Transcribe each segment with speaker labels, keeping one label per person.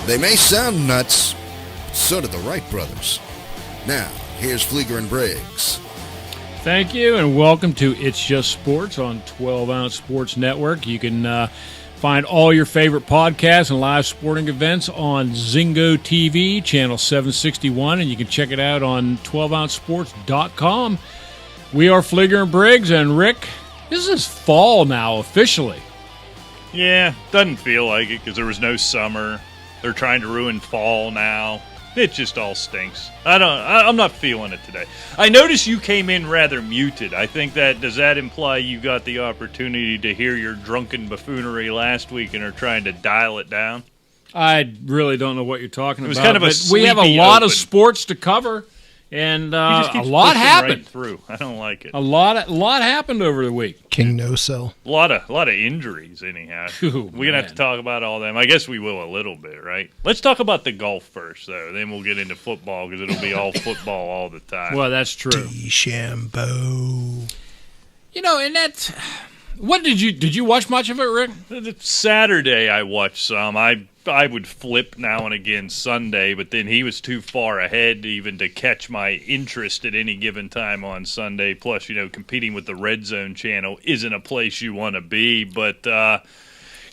Speaker 1: They may sound nuts, but so do the Wright brothers. Now, here's Flieger and Briggs.
Speaker 2: Thank you, and welcome to It's Just Sports on 12-Ounce Sports Network. You can find all your favorite podcasts and live sporting events on Zingo TV, channel 761, and you can check it out on 12ouncesports.com. We are Flieger and Briggs, and Rick, this is fall now officially.
Speaker 3: Yeah, doesn't feel like it because there was no summer. They're trying to ruin fall now. It just all stinks. I'm not feeling it today. I noticed you came in rather muted. I think does that imply you got the opportunity to hear your drunken buffoonery last week and are trying to dial it down?
Speaker 2: I really don't know what you're talking about.
Speaker 3: It was kind of a
Speaker 2: we have a lot
Speaker 3: open.
Speaker 2: of sports to cover, and
Speaker 3: a
Speaker 2: lot happened.
Speaker 3: Right through. I don't like it.
Speaker 2: A lot happened over the week.
Speaker 4: King No Cell.
Speaker 3: A lot of injuries, anyhow.
Speaker 2: Ooh,
Speaker 3: We're gonna have to talk about all them. I guess we will a little bit, right? Let's talk about the golf first, though. Then we'll get into football because it'll be all football all the time.
Speaker 2: Well, that's true.
Speaker 4: DeChambeau.
Speaker 2: You know, and that's what did you watch much of it, Rick?
Speaker 3: Saturday I watched some. I would flip now and again Sunday, but then he was too far ahead even to catch my interest at any given time on Sunday. Plus, competing with the Red Zone channel isn't a place you want to be. But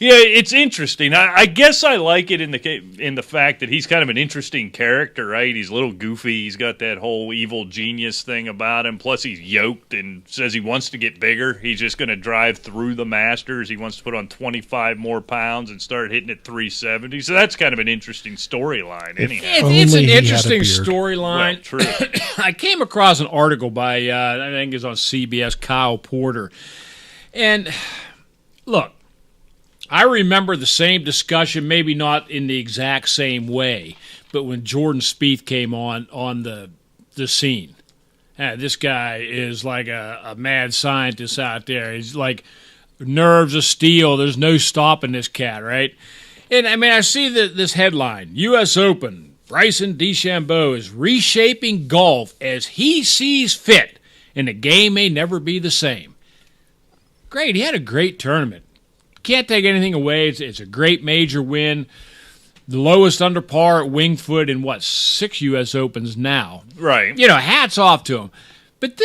Speaker 3: yeah, it's interesting. I guess I like it in the fact that he's kind of an interesting character, right? He's a little goofy. He's got that whole evil genius thing about him. Plus, he's yoked and says he wants to get bigger. He's just going to drive through the Masters. He wants to put on 25 more pounds and start hitting at 370. So that's kind of an interesting storyline, anyhow.
Speaker 2: It's an interesting storyline.
Speaker 3: Well, true.
Speaker 2: I came across an article by, I think it's on CBS, Kyle Porter. And look, I remember the same discussion, maybe not in the exact same way, but when Jordan Spieth came on the scene. This guy is like a mad scientist out there. He's like nerves of steel. There's no stopping this cat, right? And, I mean, I see this headline, U.S. Open, Bryson DeChambeau is reshaping golf as he sees fit, and the game may never be the same. Great. He had a great tournament. Can't take anything away. It's a great major win. The lowest under par at Wingfoot in, 6 U.S. Opens now.
Speaker 3: Right.
Speaker 2: Hats off to him. But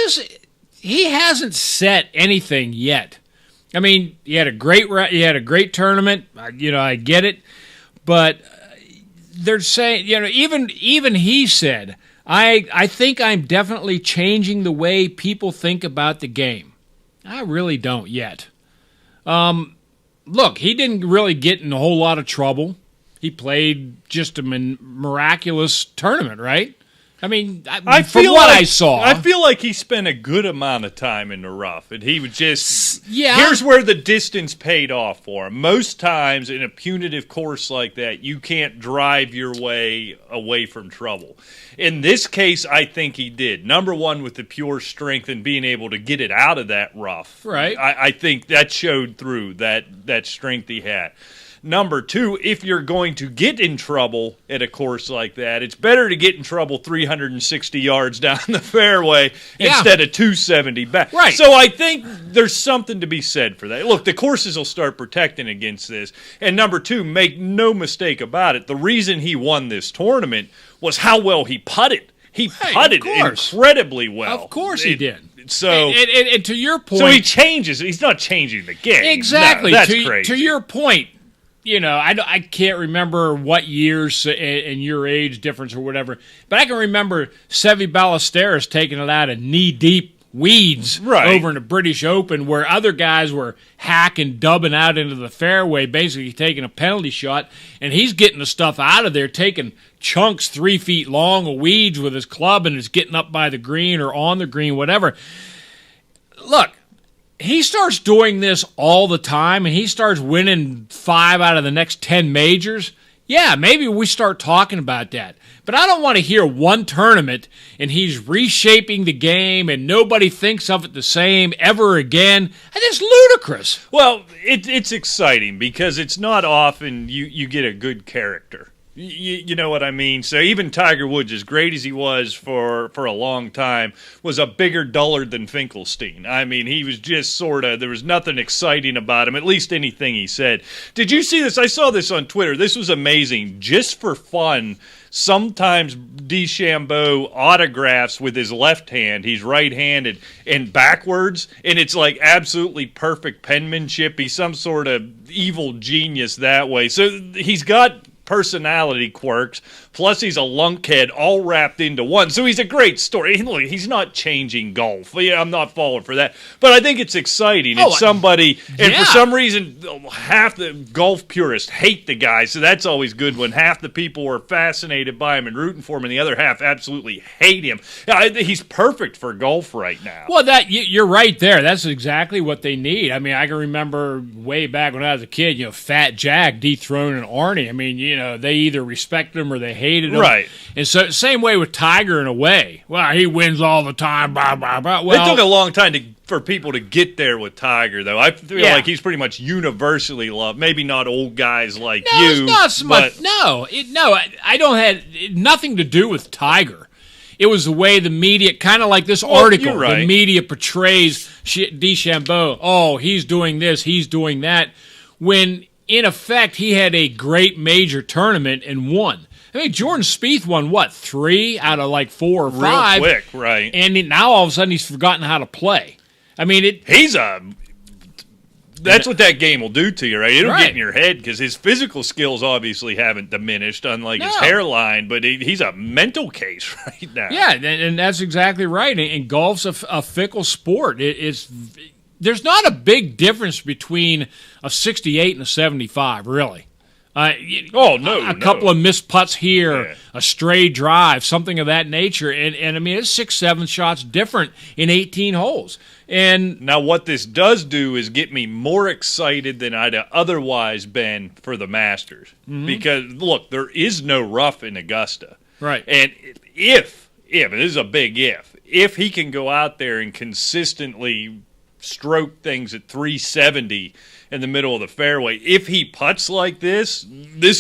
Speaker 2: he hasn't set anything yet. I mean, he had a great tournament. I get it. But they're saying, even he said, I think I'm definitely changing the way people think about the game. I really don't yet. Look, he didn't really get in a whole lot of trouble. He played just a miraculous tournament, right? I mean, I saw.
Speaker 3: I feel like he spent a good amount of time in the rough, and he would just...
Speaker 2: Yeah.
Speaker 3: Here's where the distance paid off for him. Most times in a punitive course like that, you can't drive your way away from trouble. In this case, I think he did. Number one, with the pure strength and being able to get it out of that rough.
Speaker 2: Right.
Speaker 3: I think that showed through that strength he had. Number two, if you're going to get in trouble at a course like that, it's better to get in trouble 360 yards down the fairway instead of 270 back.
Speaker 2: Right.
Speaker 3: So I think there's something to be said for that. Look, the courses will start protecting against this. And number two, make no mistake about it, the reason he won this tournament was how well he putted. He putted incredibly well.
Speaker 2: Of course he did.
Speaker 3: So,
Speaker 2: and to your point...
Speaker 3: So he changes. He's not changing the game.
Speaker 2: Exactly.
Speaker 3: No, that's crazy.
Speaker 2: To your point, I can't remember what years and your age difference or whatever, but I can remember Seve Ballesteros taking it out of knee-deep weeds over in the British Open where other guys were hacking, dubbing out into the fairway, basically taking a penalty shot, and he's getting the stuff out of there, taking chunks 3 feet long of weeds with his club, and it's getting up by the green or on the green, whatever. Look, he starts doing this all the time, and he starts winning 5 out of the next 10 majors. Yeah, maybe we start talking about that. But I don't want to hear one tournament, and he's reshaping the game, and nobody thinks of it the same ever again. That's ludicrous.
Speaker 3: Well, it's exciting because it's not often you get a good character. You know what I mean? So even Tiger Woods, as great as he was for a long time, was a bigger dullard than Finkelstein. I mean, he was just sort of, there was nothing exciting about him, at least anything he said. Did you see this? I saw this on Twitter. This was amazing. Just for fun, sometimes DeChambeau autographs with his left hand. He's right-handed and backwards, and it's like absolutely perfect penmanship. He's some sort of evil genius that way. So he's got personality quirks, plus he's a lunkhead all wrapped into one. So he's a great story. Look, he's not changing golf. Yeah, I'm not falling for that. But I think it's exciting. It's somebody, and for some reason, half the golf purists hate the guy, so that's always good when half the people are fascinated by him and rooting for him, and the other half absolutely hate him. He's perfect for golf right now.
Speaker 2: Well, you're right there. That's exactly what they need. I mean, I can remember way back when I was a kid, Fat Jack dethroning Arnie. I mean, they either respected him or they hated him.
Speaker 3: Right.
Speaker 2: And so, same way with Tiger in a way. Well, he wins all the time, blah, blah, blah. Well,
Speaker 3: it took a long time for people to get there with Tiger, though. I feel like he's pretty much universally loved. Maybe not old guys like you.
Speaker 2: It's not so much. No, I don't have nothing to do with Tiger. It was the way the media, kind of like this article,
Speaker 3: you're right.
Speaker 2: The media portrays DeChambeau. Oh, he's doing this, he's doing that. When, in effect, he had a great major tournament and won. I mean, Jordan Spieth won, 3 out of like 4 or 5?
Speaker 3: Real quick, right.
Speaker 2: And now all of a sudden he's forgotten how to play. I mean,
Speaker 3: that's what that game will do to you, right? It'll get in your head because his physical skills obviously haven't diminished, unlike his hairline, but he's a mental case right now.
Speaker 2: Yeah, and that's exactly right. And golf's a fickle sport. There's not a big difference between a 68 and a 75, really. A couple of missed putts here, a stray drive, something of that nature, and I mean it's 6-7 shots different in 18 holes. And
Speaker 3: now what this does do is get me more excited than I'd otherwise been for the Masters, because look, there is no rough in Augusta,
Speaker 2: right?
Speaker 3: And if and this is a big if he can go out there and consistently stroke things at 370 in the middle of the fairway, if he putts like this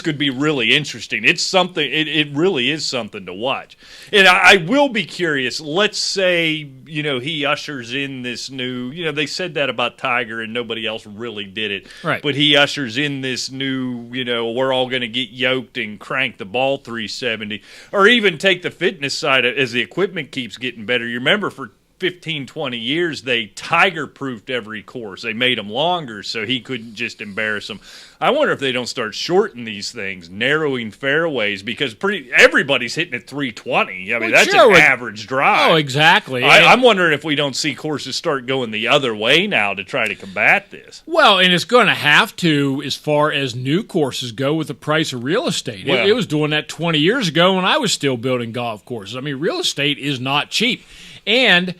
Speaker 3: could be really interesting. It's something. It really is something to watch. And I will be curious. Let's say he ushers in this new. They said that about Tiger, and nobody else really did it.
Speaker 2: Right.
Speaker 3: But he ushers in this new. We're all going to get yoked and crank the ball 370, or even take the fitness side as the equipment keeps getting better. You remember for 15, 20 years, they Tiger-proofed every course. They made them longer so he couldn't just embarrass them. I wonder if they don't start shorting these things, narrowing fairways, because everybody's hitting at 320. I mean, that's an average drive.
Speaker 2: Oh, exactly.
Speaker 3: I'm wondering if we don't see courses start going the other way now to try to combat this.
Speaker 2: Well, and it's going to have to, as far as new courses go, with the price of real estate.
Speaker 3: Well,
Speaker 2: it was doing that 20 years ago when I was still building golf courses. I mean, real estate is not cheap. And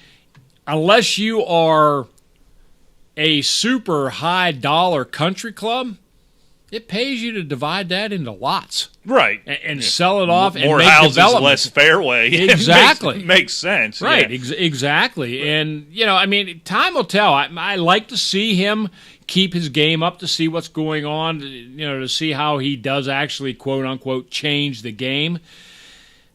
Speaker 2: unless you are a super high dollar country club, it pays you to divide that into lots.
Speaker 3: Right.
Speaker 2: And sell it off and
Speaker 3: more
Speaker 2: make
Speaker 3: houses,
Speaker 2: development.
Speaker 3: less fairway.
Speaker 2: Exactly.
Speaker 3: Makes sense.
Speaker 2: Right,
Speaker 3: yeah.
Speaker 2: Exactly. And, I mean, time will tell. I like to see him keep his game up, to see what's going on, to see how he does actually, quote-unquote, change the game.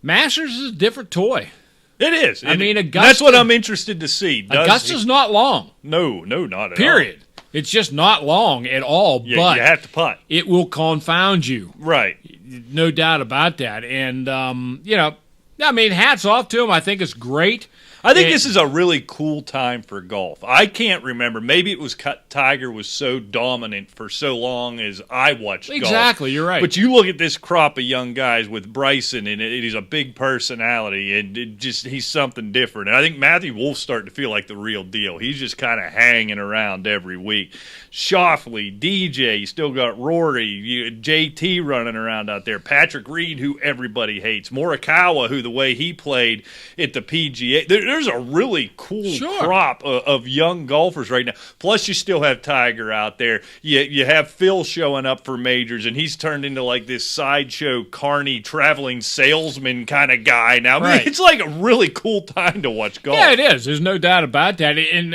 Speaker 2: Masters is a different toy.
Speaker 3: It is.
Speaker 2: I mean, Augusta,
Speaker 3: that's what I'm interested to see.
Speaker 2: Augusta's not long.
Speaker 3: No, not at
Speaker 2: Period.
Speaker 3: all.
Speaker 2: It's just not long at all, but
Speaker 3: you have to putt.
Speaker 2: It will confound you.
Speaker 3: Right.
Speaker 2: No doubt about that. And, I mean, hats off to him. I think it's great.
Speaker 3: I think this is a really cool time for golf. I can't remember. Maybe it was Tiger was so dominant for so long as I watched golf.
Speaker 2: Exactly, you're right.
Speaker 3: But you look at this crop of young guys with Bryson, and he's a big personality, and he's something different. And I think Matthew Wolf's starting to feel like the real deal. He's just kind of hanging around every week. Shoffley, DJ, you still got Rory, JT running around out there, Patrick Reed, who everybody hates, Morikawa, who the way he played at the PGA. There's a really cool crop of young golfers right now. Plus, you still have Tiger out there. You have Phil showing up for majors, and he's turned into like this sideshow, carny, traveling salesman kind of guy now. I mean, it's like a really cool time to watch golf.
Speaker 2: Yeah, it is. There's no doubt about that. And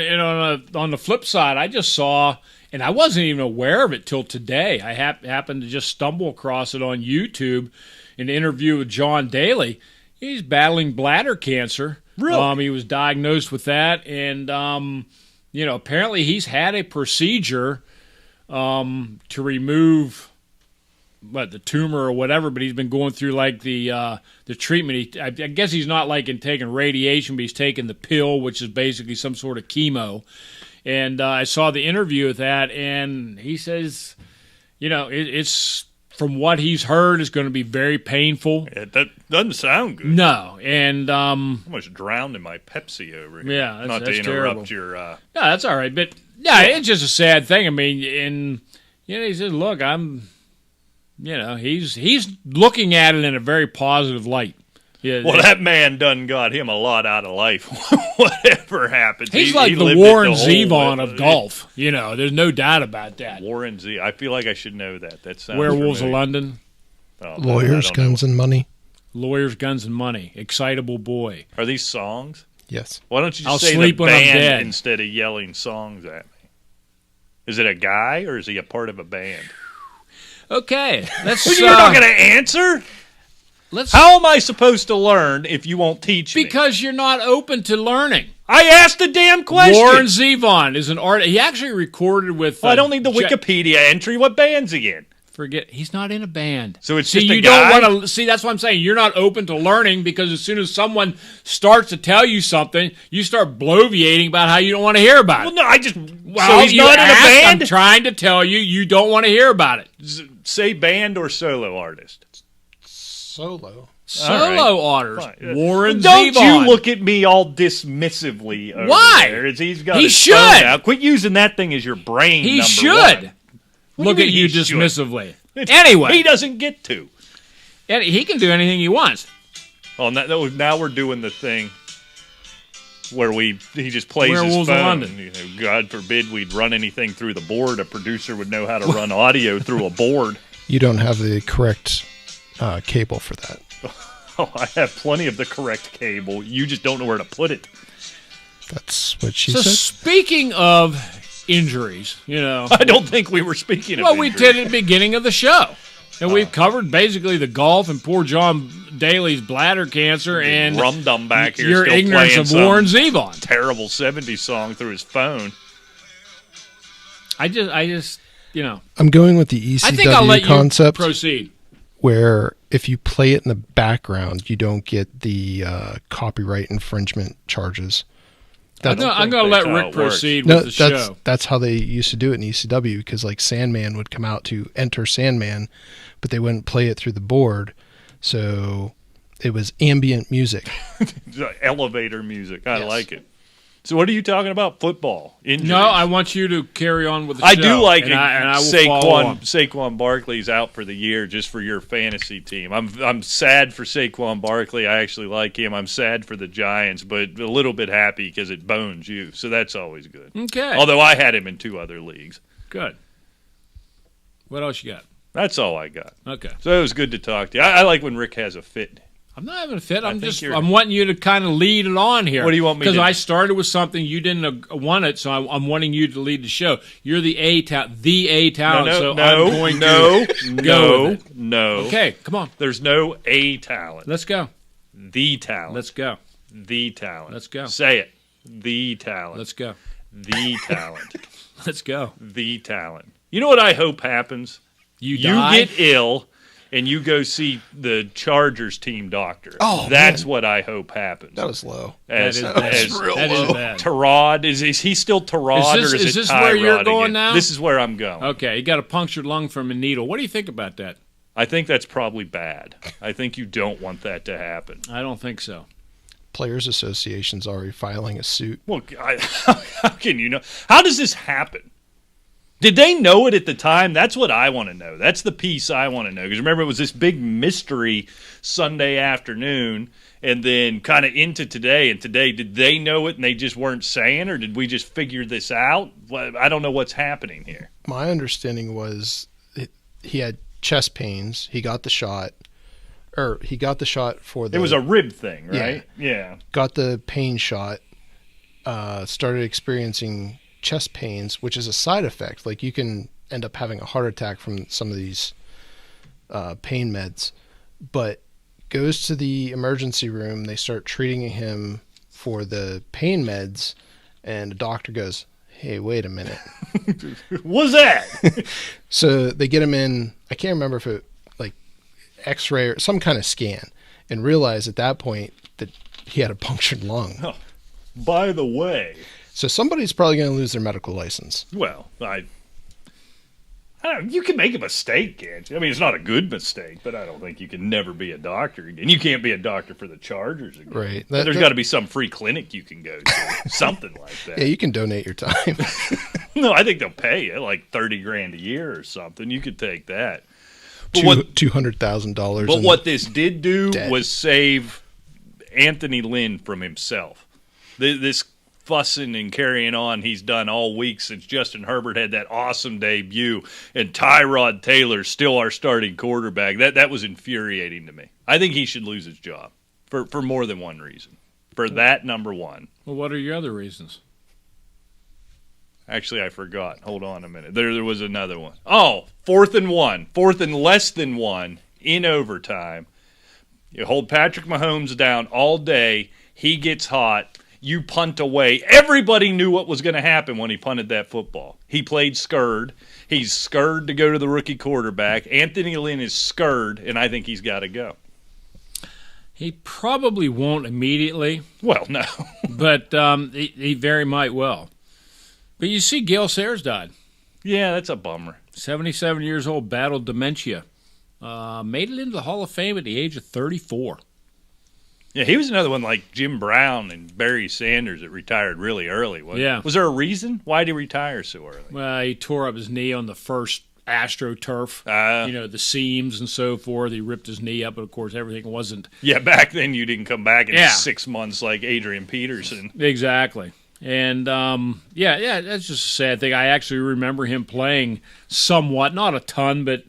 Speaker 2: on the flip side, I just saw And I wasn't even aware of it till today. I happened to just stumble across it on YouTube, an interview with John Daly. He's battling bladder cancer.
Speaker 3: Really?
Speaker 2: He was diagnosed with that, and apparently he's had a procedure to remove the tumor or whatever, but he's been going through like the treatment. I guess he's not like taking radiation, but he's taking the pill, which is basically some sort of chemo. And I saw the interview with that, and he says, it's from what he's heard, it's going to be very painful.
Speaker 3: Yeah, that doesn't sound good.
Speaker 2: No, and
Speaker 3: I almost drowned in my Pepsi over here.
Speaker 2: Yeah,
Speaker 3: not
Speaker 2: that's
Speaker 3: to interrupt
Speaker 2: terrible.
Speaker 3: your.
Speaker 2: No, that's all right, but yeah, it's just a sad thing. I mean, and he said, "Look, he's looking at it in a very positive light." Yeah,
Speaker 3: Well, that man done got him a lot out of life. Whatever happens,
Speaker 2: he's
Speaker 3: he
Speaker 2: like the
Speaker 3: lived it
Speaker 2: Warren
Speaker 3: the whole
Speaker 2: Zevon
Speaker 3: way.
Speaker 2: of golf. There's no doubt about that.
Speaker 3: Warren Z. I feel like I should know that. That sounds
Speaker 2: Werewolves of
Speaker 3: familiar.
Speaker 2: London,
Speaker 3: Oh,
Speaker 4: Lawyers,
Speaker 3: I don't know.
Speaker 4: Guns, and Money.
Speaker 2: Lawyers, Guns, and Money, Excitable Boy.
Speaker 3: Are these songs?
Speaker 4: Yes.
Speaker 3: Why don't you
Speaker 2: I'll
Speaker 3: just say
Speaker 2: sleep
Speaker 3: the
Speaker 2: when I'm
Speaker 3: band
Speaker 2: dead.
Speaker 3: instead of yelling songs at me? Is it a guy or is he a part of a band?
Speaker 2: Okay, let's.
Speaker 3: Well, you're not going to answer.
Speaker 2: Let's.
Speaker 3: How am I supposed to learn if you won't teach me?
Speaker 2: Because you're not open to learning.
Speaker 3: I asked the damn question.
Speaker 2: Warren Zevon is an artist. He actually recorded with.
Speaker 3: Well, I don't need the Wikipedia entry. What band's he in?
Speaker 2: Forget he's not in a band.
Speaker 3: So it's
Speaker 2: see,
Speaker 3: just a
Speaker 2: you
Speaker 3: guy?
Speaker 2: don't want to see. That's what I'm saying. You're not open to learning because as soon as someone starts to tell you something, you start bloviating about how you don't want to hear about
Speaker 3: Well,
Speaker 2: it.
Speaker 3: no, I just.
Speaker 2: Well,
Speaker 3: so he's
Speaker 2: you
Speaker 3: not in a
Speaker 2: asked,
Speaker 3: band?
Speaker 2: I'm trying to tell you, you don't want to hear about it.
Speaker 3: Say band or solo artist.
Speaker 4: Solo.
Speaker 2: Solo artist,
Speaker 3: Fine.
Speaker 2: Warren
Speaker 3: Don't
Speaker 2: Zevon.
Speaker 3: you look at me all dismissively over
Speaker 2: Why?
Speaker 3: there. He's got
Speaker 2: He
Speaker 3: his
Speaker 2: should.
Speaker 3: phone out. Quit using that thing as your brain.
Speaker 2: He
Speaker 3: number
Speaker 2: should
Speaker 3: one. What
Speaker 2: look
Speaker 3: do you
Speaker 2: at
Speaker 3: mean
Speaker 2: you
Speaker 3: he should?
Speaker 2: dismissively. Anyway,
Speaker 3: He doesn't get to.
Speaker 2: and he can do anything he wants.
Speaker 3: Oh, now we're doing the thing where he just plays
Speaker 2: Werewolves
Speaker 3: his
Speaker 2: of
Speaker 3: phone.
Speaker 2: London.
Speaker 3: God forbid we'd run anything through the board. A producer would know how to run audio through a board.
Speaker 4: You don't have the correct cable for that.
Speaker 3: Oh, I have plenty of the correct cable. You just don't know where to put it.
Speaker 4: That's what she
Speaker 2: So
Speaker 4: said.
Speaker 2: speaking of injuries,
Speaker 3: I don't think we were speaking of
Speaker 2: well, we
Speaker 3: injury.
Speaker 2: did at the beginning of the show. And we've covered basically the golf and poor John Daly's bladder cancer and
Speaker 3: Rum-dum back here
Speaker 2: your
Speaker 3: still
Speaker 2: ignorance
Speaker 3: playing
Speaker 2: of
Speaker 3: some
Speaker 2: Warren Zevon.
Speaker 3: terrible 70s song through his phone.
Speaker 2: I just,
Speaker 4: I'm going with the
Speaker 2: I think I'll let
Speaker 4: ECW concept
Speaker 2: you proceed.
Speaker 4: where if you play it in the background, you don't get the copyright infringement charges.
Speaker 2: I'm going to
Speaker 3: think
Speaker 2: let
Speaker 3: that's how
Speaker 2: Rick
Speaker 3: it works.
Speaker 2: proceed
Speaker 4: No,
Speaker 2: with the show.
Speaker 4: that's how they used to do it in ECW, because like Sandman would come out to enter Sandman, but they wouldn't play it through the board, so it was ambient music.
Speaker 3: Elevator music. I
Speaker 4: Yes.
Speaker 3: like it. So what are you talking about? Football injuries?
Speaker 2: No, I want you to carry on with the
Speaker 3: I
Speaker 2: show.
Speaker 3: do like
Speaker 2: and
Speaker 3: it.
Speaker 2: I will follow on.
Speaker 3: Saquon Barkley's out for the year just for your fantasy team. I'm sad for Saquon Barkley. I actually like him. I'm sad for the Giants, but a little bit happy because it bones you. So that's always good.
Speaker 2: Okay.
Speaker 3: Although I had him in 2 other leagues.
Speaker 2: Good. What else you got?
Speaker 3: That's all I got.
Speaker 2: Okay.
Speaker 3: So it was good to talk to you. I like when Rick has a fit.
Speaker 2: I'm not having a fit.
Speaker 3: think you're-
Speaker 2: I'm wanting you to kind of lead it on here.
Speaker 3: What do you want me
Speaker 2: Because
Speaker 3: to-
Speaker 2: I started with something you didn't want it, so I'm wanting you to lead the show. You're the A talent, so I'm going to go with it.
Speaker 3: no.
Speaker 2: Okay, come on.
Speaker 3: There's no A talent.
Speaker 2: Let's go.
Speaker 3: The talent.
Speaker 2: Let's go.
Speaker 3: The talent.
Speaker 2: Let's go.
Speaker 3: Say it. The talent.
Speaker 2: Let's go.
Speaker 3: The talent.
Speaker 2: Let's go.
Speaker 3: The talent. You know what I hope happens?
Speaker 2: You die.
Speaker 3: get ill and you go see the Chargers team doctor.
Speaker 4: Oh,
Speaker 3: That's
Speaker 4: man.
Speaker 3: what I hope happens.
Speaker 4: That was low.
Speaker 3: as,
Speaker 2: is bad.
Speaker 3: as
Speaker 4: real
Speaker 2: That is
Speaker 4: low.
Speaker 2: bad.
Speaker 3: Tyrod, is he still Tyrod
Speaker 2: Is this-
Speaker 3: or is
Speaker 2: is
Speaker 3: it
Speaker 2: this where you're
Speaker 3: Tyrod
Speaker 2: going
Speaker 3: again?
Speaker 2: now?
Speaker 3: This is where I'm going.
Speaker 2: Okay, you got a punctured lung from a needle. What do you think about that?
Speaker 3: I think that's probably bad. I think you don't want that to happen.
Speaker 2: I don't think so.
Speaker 4: Players Association's already filing a suit.
Speaker 3: Well, how can you know? How does this happen? Did they know it at the time? That's what I want to know. That's the piece I want to know. Because remember, it was this big mystery Sunday afternoon and then kind of into today. And today, did they know it and they just weren't saying, or did we just figure this out? Well, I don't know what's happening here.
Speaker 4: My understanding was he had chest pains. He got the shot. He got the shot for the...
Speaker 3: It was a rib thing,
Speaker 4: Yeah.
Speaker 3: right? Yeah.
Speaker 4: Got the pain shot. Started experiencing chest pains, which is a side effect. Like you can end up having a heart attack from some of these pain meds, but goes to the emergency room. They start treating him for the pain meds, and the doctor goes, "Hey, wait a minute."
Speaker 3: What's that?
Speaker 4: So they get him in, I can't remember if it like x-ray or some kind of scan, and realize at that point that he had a punctured lung.
Speaker 3: Oh, by the way.
Speaker 4: So somebody's probably going to lose their medical license.
Speaker 3: Well, I don't know, you can make a mistake, can't you? I mean, it's not a good mistake, but I don't think you can never be a doctor again. You can't be a doctor for the Chargers again.
Speaker 4: Right.
Speaker 3: There's got to be some free clinic you can go to, something like that.
Speaker 4: Yeah, you can donate your time.
Speaker 3: No, I think they'll pay you like $30,000 a year or something. You could take that. But
Speaker 4: $200,000.
Speaker 3: But what this did do
Speaker 4: debt.
Speaker 3: was save Anthony Lynn from himself. This fussing and carrying on he's done all week since Justin Herbert had that awesome debut, and Tyrod Taylor's still our starting quarterback. That was infuriating to me. I think he should lose his job for more than one reason. For that, number one.
Speaker 2: Well, what are your other reasons?
Speaker 3: Actually, I forgot. Hold on a minute. There was another one. Oh, 4th and 1. 4th and less than 1 in overtime. You hold Patrick Mahomes down all day. He gets hot. You punt away. Everybody knew what was going to happen when he punted that football. He played scared. He's scared to go to the rookie quarterback. Anthony Lynn is scared, and I think he's got to go.
Speaker 2: He probably won't immediately.
Speaker 3: Well, no.
Speaker 2: But he very might well. But you see, Gale Sayers died.
Speaker 3: Yeah, that's a bummer.
Speaker 2: 77 years old, battled dementia. Made it into the Hall of Fame at the age of 34.
Speaker 3: Yeah, he was another one like Jim Brown and Barry Sanders that retired really early.
Speaker 2: Yeah.
Speaker 3: Was there a reason? Why did he retire so early?
Speaker 2: Well, he tore up his knee on the first AstroTurf. The seams and so forth. He ripped his knee up, but of course everything wasn't.
Speaker 3: Yeah, back then you didn't come back in 6 months like Adrian Peterson.
Speaker 2: Exactly. And, that's just a sad thing. I actually remember him playing somewhat, not a ton, but,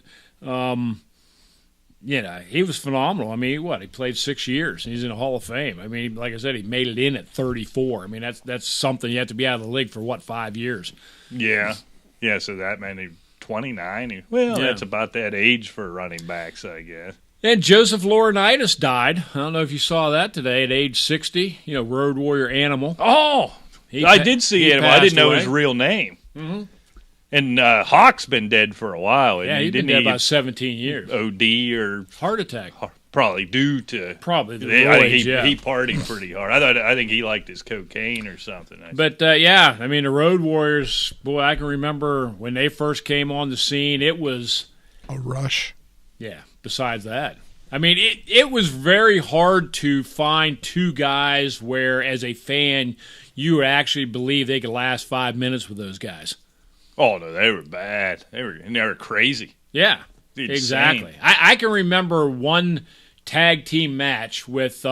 Speaker 2: he was phenomenal. I mean, he played 6 years, and he's in the Hall of Fame. I mean, like I said, he made it in at 34. I mean, that's something. You have to be out of the league for, 5 years?
Speaker 3: Yeah. Yeah, so that meant he 29. That's about that age for running backs, I guess.
Speaker 2: And Joseph Laurinaitis died. I don't know if you saw that today at age 60. Road Warrior Animal.
Speaker 3: Oh, I did see Animal. I didn't know his real name. Mm-hmm. And Hawk's been dead for a while.
Speaker 2: Yeah, he's been dead about 17 years.
Speaker 3: OD or
Speaker 2: heart attack.
Speaker 3: Probably due to
Speaker 2: the
Speaker 3: I
Speaker 2: roids,
Speaker 3: think he partied pretty hard. I think he liked his cocaine or something.
Speaker 2: But the Road Warriors. Boy, I can remember when they first came on the scene. It was
Speaker 4: a rush.
Speaker 2: Yeah. Besides that, I mean, it was very hard to find two guys where, as a fan, you would actually believe they could last 5 minutes with those guys.
Speaker 3: Oh no, they were bad. They were crazy.
Speaker 2: Yeah,
Speaker 3: Insane.
Speaker 2: Exactly. I can remember one tag team match with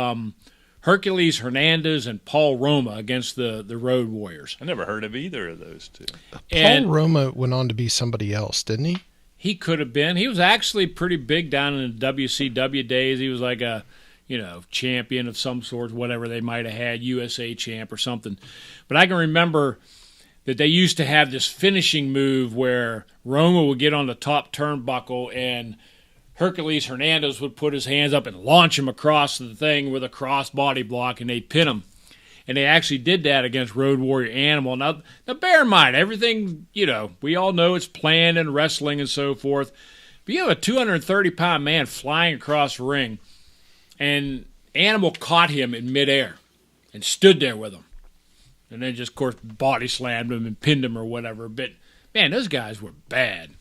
Speaker 2: Hercules Hernandez and Paul Roma against the Road Warriors.
Speaker 3: I never heard of either of those two.
Speaker 4: Paul Roma went on to be somebody else, didn't he?
Speaker 2: He could have been. He was actually pretty big down in the WCW days. He was like a, champion of some sort, whatever they might have had, USA champ or something. But I can remember that they used to have this finishing move where Roma would get on the top turnbuckle and Hercules Hernandez would put his hands up and launch him across the thing with a cross body block, and they'd pin him. And they actually did that against Road Warrior Animal. Now bear in mind, everything, we all know it's planned in wrestling and so forth. But you have a 230-pound man flying across the ring, and Animal caught him in midair and stood there with him. And then just, of course, body slammed him and pinned him or whatever. But, man, those guys were bad.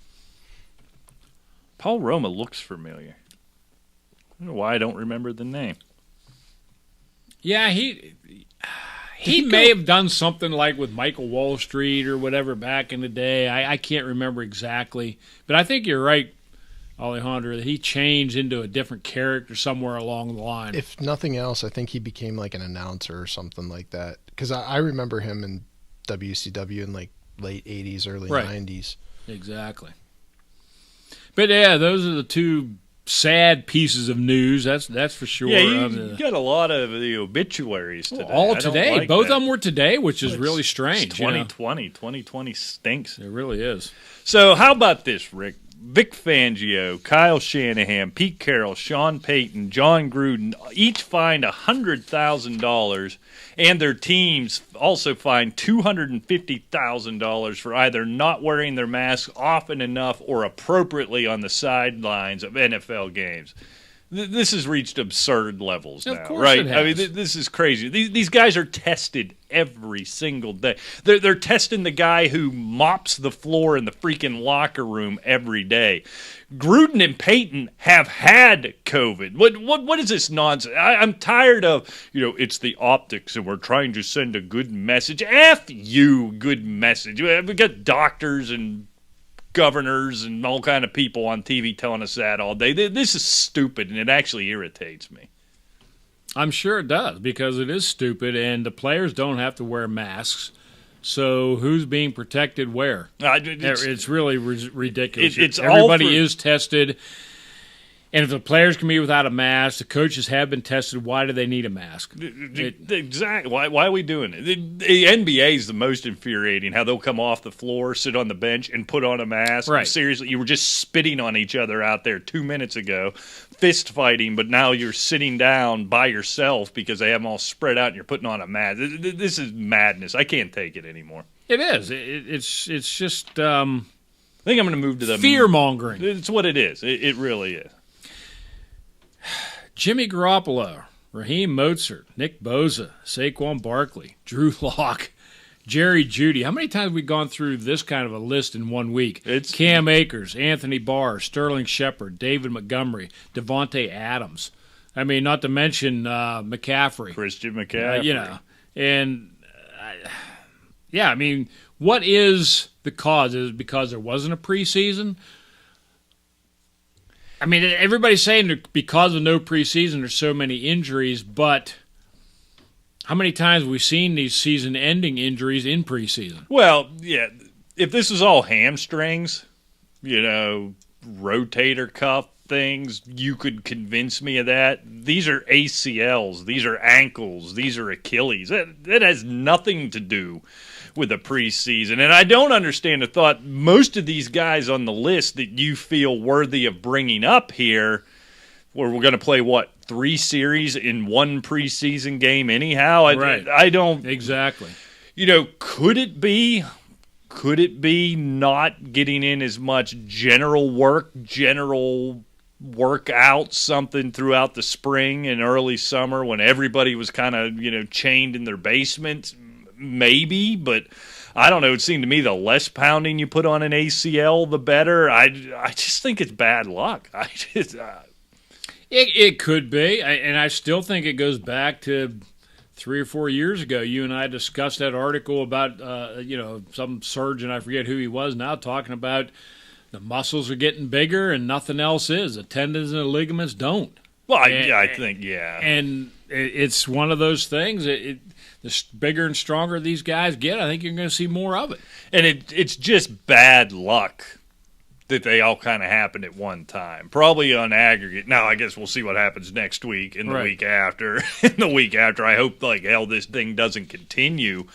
Speaker 3: Paul Roma looks familiar. I don't know why I don't remember the name.
Speaker 2: Yeah, he may have done something like with Michael Wall Street or whatever back in the day. I can't remember exactly. But I think you're right, Alejandro, that he changed into a different character somewhere along the line.
Speaker 4: If nothing else, I think he became like an announcer or something like that. Because I remember him in WCW in like late 80s, early 90s.
Speaker 2: Exactly. But, yeah, those are the two sad pieces of news. That's for sure.
Speaker 3: Yeah, you got a lot of the obituaries today.
Speaker 2: All today.
Speaker 3: Like
Speaker 2: Both
Speaker 3: that.
Speaker 2: of them were today, which is really strange.
Speaker 3: It's 2020. 2020 stinks.
Speaker 2: It really is.
Speaker 3: So how about this, Rick? Vic Fangio, Kyle Shanahan, Pete Carroll, Sean Payton, John Gruden each fined $100,000, and their teams also fined $250,000 for either not wearing their masks often enough or appropriately on the sidelines of NFL games. This has reached absurd levels now,
Speaker 2: of course
Speaker 3: right?
Speaker 2: It has.
Speaker 3: I mean, this is crazy. These guys are tested every single day. They're testing the guy who mops the floor in the freaking locker room every day. Gruden and Payton have had COVID. What is this nonsense? I'm tired of, it's the optics and we're trying to send a good message. F you, good message. We got doctors and governors and all kind of people on TV telling us that all day. This is stupid, and it actually irritates me.
Speaker 2: I'm sure it does, because it is stupid, and the players don't have to wear masks. So who's being protected where? It's really ridiculous. Everybody is tested. And if the players can be without a mask, the coaches have been tested, why do they need a mask?
Speaker 3: Exactly. Why are we doing it? The NBA is the most infuriating, how they'll come off the floor, sit on the bench, and put on a mask.
Speaker 2: Right.
Speaker 3: Seriously, you were just spitting on each other out there 2 minutes ago, fist fighting, but now you're sitting down by yourself because they have them all spread out and you're putting on a mask. This is madness. I can't take it anymore.
Speaker 2: It is. It's just
Speaker 3: I think I'm going to move to the
Speaker 2: fear-mongering.
Speaker 3: It's what it is. It really is.
Speaker 2: Jimmy Garoppolo, Raheem Mostert, Nick Bosa, Saquon Barkley, Drew Lock, Jerry Jeudy. How many times have we gone through this kind of a list in 1 week?
Speaker 3: It's
Speaker 2: Cam Akers, Anthony Barr, Sterling Shepard, David Montgomery, Devontae Adams. I mean, not to mention McCaffrey.
Speaker 3: Christian McCaffrey.
Speaker 2: I mean, what is the cause? Is it because there wasn't a preseason? I mean, everybody's saying that because of no preseason, there's so many injuries, but how many times have we seen these season-ending injuries in preseason?
Speaker 3: Well, yeah, if this is all hamstrings, rotator cuff things, you could convince me of that. These are ACLs, these are ankles, these are Achilles. That has nothing to do with the preseason. And I don't understand the thought most of these guys on the list that you feel worthy of bringing up here, where we're going to play, 3 series in one preseason game anyhow? I don't...
Speaker 2: Exactly.
Speaker 3: Could it be not getting in as much general workout, something throughout the spring and early summer when everybody was kind of, chained in their basement? Maybe, but I don't know. It seemed to me the less pounding you put on an ACL, the better. I just think it's bad luck.
Speaker 2: It could be, and I still think it goes back to 3 or 4 years ago. You and I discussed that article about some surgeon, I forget who he was now, talking about the muscles are getting bigger and nothing else is. The tendons and the ligaments don't.
Speaker 3: Well, I think, yeah.
Speaker 2: And it's one of those things. The bigger and stronger these guys get, I think you're going to see more of it.
Speaker 3: And it's just bad luck that they all kind of happened at one time, probably on aggregate. Now, I guess we'll see what happens next week and the week after. And the week after, I hope like hell this thing doesn't continue.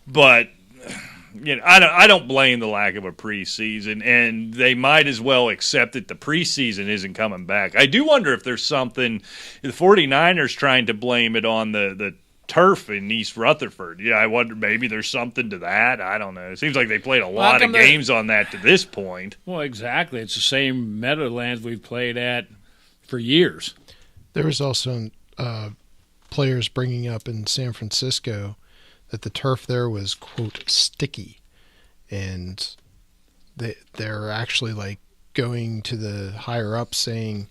Speaker 3: But I don't blame the lack of a preseason, and they might as well accept that the preseason isn't coming back. I do wonder if there's something the 49ers trying to blame it on the turf in East Rutherford. Yeah, I wonder maybe there's something to that. I don't know. It seems like they played a lot of games on that to this point.
Speaker 2: Well, exactly. It's the same Meadowlands we've played at for years.
Speaker 4: There was also players bringing up in San Francisco that the turf there was, quote, sticky. And they're actually like going to the higher up saying,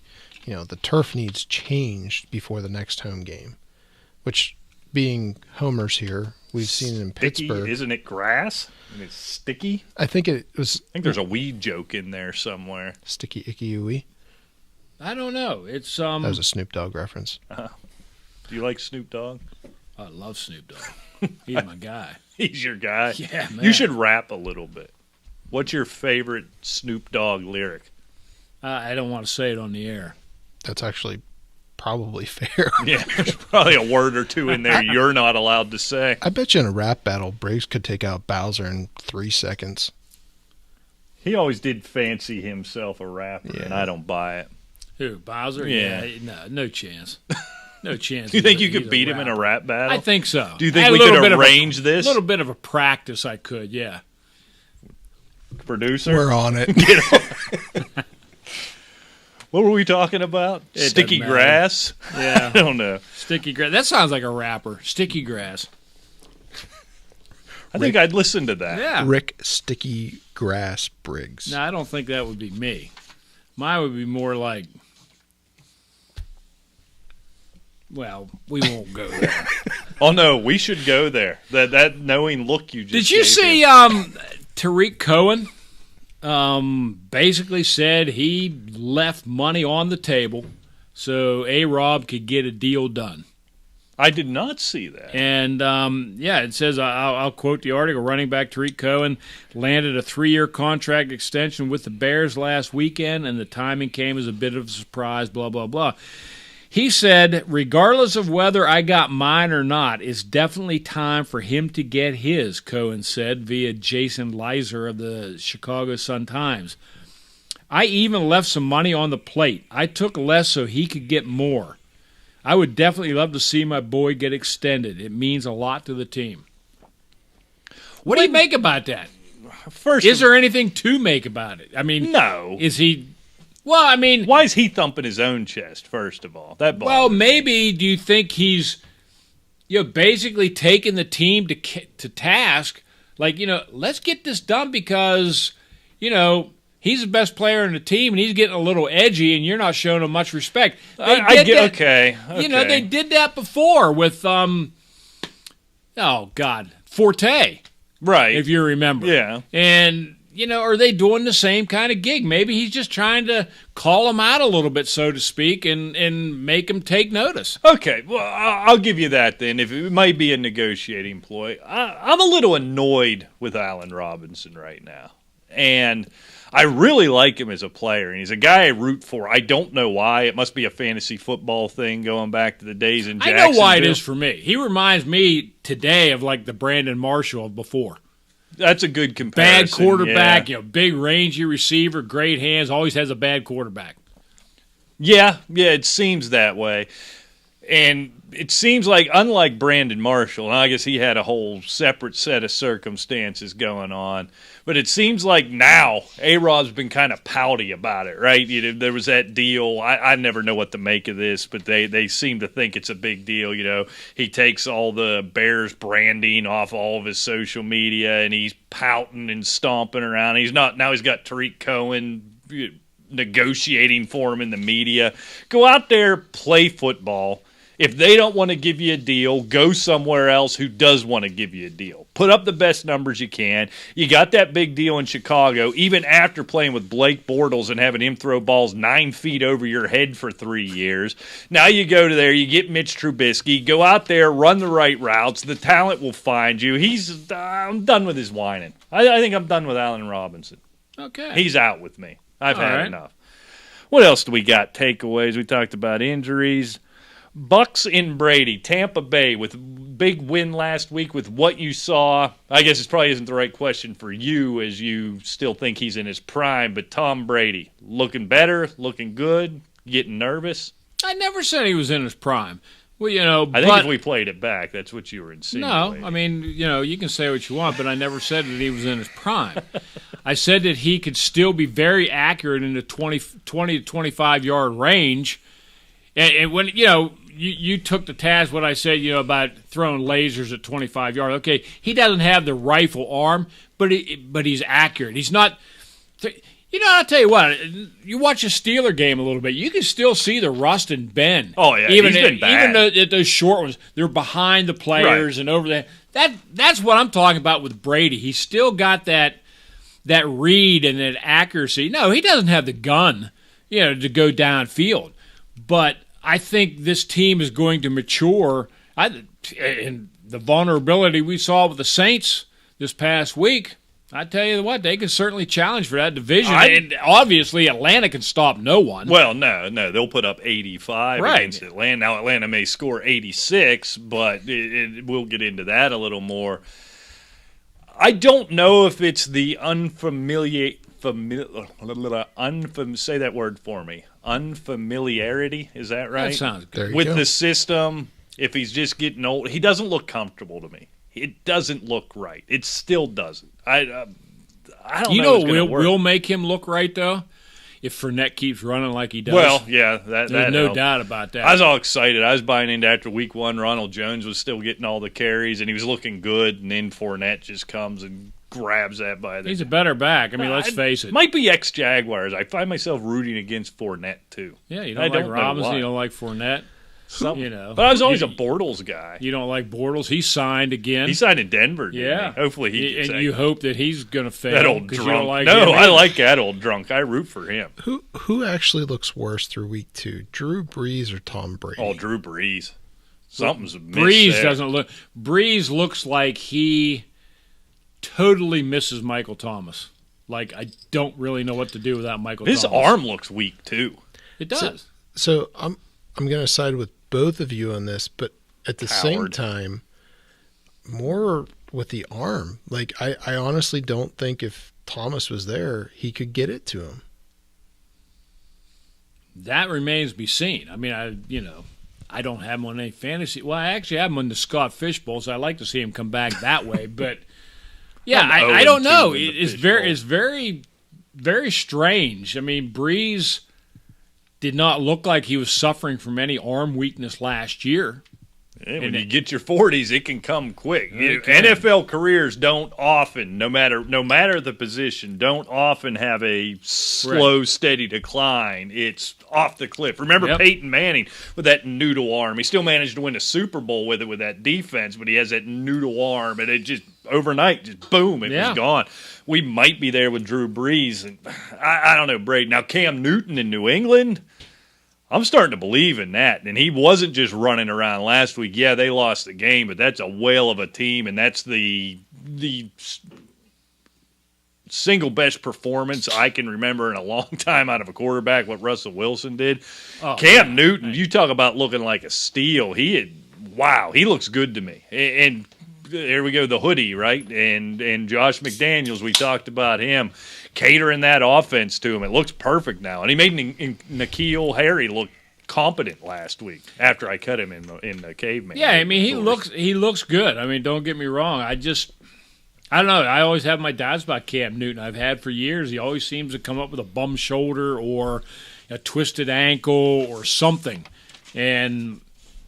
Speaker 4: the turf needs changed before the next home game, which, being homers here, we've seen in
Speaker 3: Sticky,
Speaker 4: Pittsburgh.
Speaker 3: Isn't it grass? And it's sticky?
Speaker 4: I think it was...
Speaker 3: I think there's a weed joke in there somewhere.
Speaker 4: Sticky icky ooey.
Speaker 2: I don't know. It's
Speaker 4: That was a Snoop Dogg reference.
Speaker 3: Do you like Snoop Dogg?
Speaker 2: I love Snoop Dogg. He's my guy.
Speaker 3: He's your guy?
Speaker 2: Yeah, man.
Speaker 3: You should rap a little bit. What's your favorite Snoop Dogg lyric?
Speaker 2: I don't want to say it on the air.
Speaker 4: that's actually probably fair.
Speaker 3: Yeah, there's probably a word or two in there you're not allowed to say.
Speaker 4: I bet you in a rap battle, Briggs could take out Bowser in 3 seconds.
Speaker 3: He always did fancy himself a rapper, and I don't buy it.
Speaker 2: Who, Bowser?
Speaker 3: Yeah.
Speaker 2: No chance. No chance.
Speaker 3: Do you think you
Speaker 2: He's
Speaker 3: could beat him in a
Speaker 2: rapper.
Speaker 3: rap battle?
Speaker 2: I think so.
Speaker 3: Do you think we could arrange this?
Speaker 2: A little bit of a practice I could, yeah.
Speaker 3: Producer?
Speaker 4: We're on it.
Speaker 3: What were we talking about?
Speaker 2: It
Speaker 3: Sticky
Speaker 2: doesn't matter.
Speaker 3: grass?
Speaker 2: Yeah.
Speaker 3: I don't know.
Speaker 2: Sticky grass. That sounds like a rapper. Sticky grass.
Speaker 3: I think I'd listen to that.
Speaker 2: Yeah.
Speaker 4: Rick Sticky Grass Briggs.
Speaker 2: No, I don't think that would be me. Mine would be more like, well, we won't go there.
Speaker 3: Oh, no, we should go there. That knowing look you just
Speaker 2: Did you
Speaker 3: gave
Speaker 2: see
Speaker 3: him.
Speaker 2: Tariq Cohen basically said he left money on the table so A-Rob could get a deal done?
Speaker 3: I did not see that.
Speaker 2: And, it says, I'll quote the article, running back Tariq Cohen landed a 3-year contract extension with the Bears last weekend, and the timing came as a bit of a surprise, blah, blah, blah. He said, regardless of whether I got mine or not, it's definitely time for him to get his, Cohen said via Jason Leiser of the Chicago Sun-Times. I even left some money on the plate. I took less so he could get more. I would definitely love to see my boy get extended. It means a lot to the team. What do you make about that?
Speaker 3: First,
Speaker 2: Is there anything to make about it? I mean,
Speaker 3: no.
Speaker 2: Is he... Well, I mean...
Speaker 3: Why is he thumping his own chest, first of all? That bothers
Speaker 2: Well,
Speaker 3: me.
Speaker 2: maybe do you think he's basically taking the team to task? Like, let's get this done because, he's the best player in the team, and he's getting a little edgy, and you're not showing him much respect.
Speaker 3: I get okay.
Speaker 2: They did that before with Forte,
Speaker 3: right?
Speaker 2: if you remember.
Speaker 3: Yeah.
Speaker 2: And are they doing the same kind of gig? Maybe he's just trying to call him out a little bit, so to speak, and make him take notice.
Speaker 3: Okay, well, I'll give you that then. If it might be a negotiating ploy, I'm a little annoyed with Allen Robinson right now, and I really like him as a player, and he's a guy I root for. I don't know why. It must be a fantasy football thing going back to the days in Jacksonville.
Speaker 2: I know why it is for me. He reminds me today of like the Brandon Marshall of before.
Speaker 3: That's a good comparison.
Speaker 2: Bad quarterback,
Speaker 3: yeah.
Speaker 2: Big rangy receiver, great hands, always has a bad quarterback.
Speaker 3: Yeah, it seems that way. And it seems like, unlike Brandon Marshall, and I guess he had a whole separate set of circumstances going on, but it seems like now A-Rob's been kind of pouty about it, right? There was that deal. I never know what to make of this, but they seem to think it's a big deal. He takes all the Bears branding off all of his social media, and he's pouting and stomping around. He's got Tariq Cohen negotiating for him in the media. Go out there, play football. If they don't want to give you a deal, go somewhere else who does want to give you a deal. Put up the best numbers you can. You got that big deal in Chicago, even after playing with Blake Bortles and having him throw balls 9 feet over your head for 3 years. Now you go to there, you get Mitch Trubisky, go out there, run the right routes. The talent will find you. I'm done with his whining. I think I'm done with Allen Robinson.
Speaker 2: Okay.
Speaker 3: He's out with me. I've
Speaker 2: All
Speaker 3: had
Speaker 2: right.
Speaker 3: enough. What else do we got? Takeaways. We talked about injuries. Bucks in Brady, Tampa Bay with big win last week with what you saw. I guess it probably isn't the right question for you as you still think he's in his prime, but Tom Brady, looking better, looking good, getting nervous.
Speaker 2: I never said he was in his prime. Well,
Speaker 3: I think if we played it back, that's what you were insinuating.
Speaker 2: No, I mean, you can say what you want, but I never said that he was in his prime. I said that he could still be very accurate in the 20 to 25-yard range. And when, you took the task what I said, about throwing lasers at 25 yards. Okay, he doesn't have the rifle arm, but he's accurate. He's not I'll tell you what, you watch a Steeler game a little bit, you can still see the rust and bend.
Speaker 3: Oh, yeah,
Speaker 2: he's
Speaker 3: been bad.
Speaker 2: Even those short ones, they're behind the players
Speaker 3: Right.
Speaker 2: and over there. That's what I'm talking about with Brady. He's still got that read and that accuracy. No, he doesn't have the gun, to go downfield. But I think this team is going to mature. And the vulnerability we saw with the Saints this past week, I tell you what, they can certainly challenge for that division. And obviously, Atlanta can stop no one.
Speaker 3: Well, no, they'll put up 85
Speaker 2: Right.
Speaker 3: against Atlanta. Now, Atlanta may score 86, but we'll get into that a little more. I don't know if it's the say that word for me. Unfamiliarity, is that right?
Speaker 2: That sounds good.
Speaker 3: With the system, if he's just getting old, he doesn't look comfortable to me. It doesn't look right. It still doesn't. I don't know.
Speaker 2: You know
Speaker 3: if it's gonna
Speaker 2: what
Speaker 3: work.
Speaker 2: will make him look right, though? If Fournette keeps running like he does.
Speaker 3: Well, yeah, that
Speaker 2: There's no
Speaker 3: helps.
Speaker 2: doubt about that.
Speaker 3: I was all excited. I was buying into after week one. Ronald Jones was still getting all the carries, and he was looking good. And then Fournette just comes and grabs that by the.
Speaker 2: He's a better back. I mean, let's face it.
Speaker 3: Might be ex-Jaguars. I find myself rooting against Fournette too.
Speaker 2: Yeah, you
Speaker 3: I
Speaker 2: don't like
Speaker 3: don't know
Speaker 2: Robinson.
Speaker 3: why.
Speaker 2: You don't like Fournette.
Speaker 3: Something.
Speaker 2: You know,
Speaker 3: But I was always
Speaker 2: you,
Speaker 3: a Bortles guy.
Speaker 2: You don't like Bortles. He signed again.
Speaker 3: He signed in Denver. Didn't
Speaker 2: Yeah.
Speaker 3: he? Hopefully he gets
Speaker 2: and you hope that he's going to fail.
Speaker 3: that old
Speaker 2: 'cause
Speaker 3: drunk.
Speaker 2: You don't like
Speaker 3: no,
Speaker 2: him
Speaker 3: I
Speaker 2: either.
Speaker 3: like that old drunk. I root for him.
Speaker 4: Who actually looks worse through week 2, Drew Brees or Tom Brady?
Speaker 3: Oh, Drew Brees. Something's amiss
Speaker 2: Breeze
Speaker 3: there.
Speaker 2: doesn't look. Breeze looks like he totally misses Michael Thomas. Like, I don't really know what to do without Michael
Speaker 3: His
Speaker 2: Thomas.
Speaker 3: arm looks weak too.
Speaker 2: It does.
Speaker 4: So I'm going to side with both of you on this, but at the same
Speaker 3: Coward.
Speaker 4: time, more with the arm. Like I honestly don't think if Thomas was there, he could get it to him.
Speaker 2: That remains to be seen. I mean, I don't have him on any fantasy. Well, I actually have him on the Scott Fishbowl, so I'd like to see him come back that way. But yeah,
Speaker 3: I'm
Speaker 2: I don't
Speaker 3: 0-2
Speaker 2: know.
Speaker 3: in the
Speaker 2: It's very, very strange. I mean, Breeze did not look like he was suffering from any arm weakness last year.
Speaker 3: Yeah, when you get your 40s, it can come quick.
Speaker 2: It can.
Speaker 3: NFL careers don't often, no matter the position, don't often have a slow, steady decline. It's off the cliff. Remember
Speaker 2: Yep.
Speaker 3: Peyton Manning with that noodle arm. He still managed to win a Super Bowl with it with that defense, but he has that noodle arm, and it just overnight, just boom, it was gone. We might be there with Drew Brees, and I don't know, Brady. Now Cam Newton in New England. I'm starting to believe in that. And he wasn't just running around last week. Yeah, they lost the game, but that's a whale of a team, and that's the single best performance I can remember in a long time out of a quarterback, what Russell Wilson did.
Speaker 2: Oh,
Speaker 3: Cam Newton, you talk about looking like a steal. He looks good to me. And there we go, the hoodie, right? And Josh McDaniels, we talked about him catering that offense to him. It looks perfect now. And he made N'Keal Harry look competent last week after I cut him in the caveman.
Speaker 2: Yeah, I mean, he looks good. I mean, don't get me wrong. I don't know. I always have my doubts about Cam Newton. I've had for years. He always seems to come up with a bum shoulder or a twisted ankle or something. And,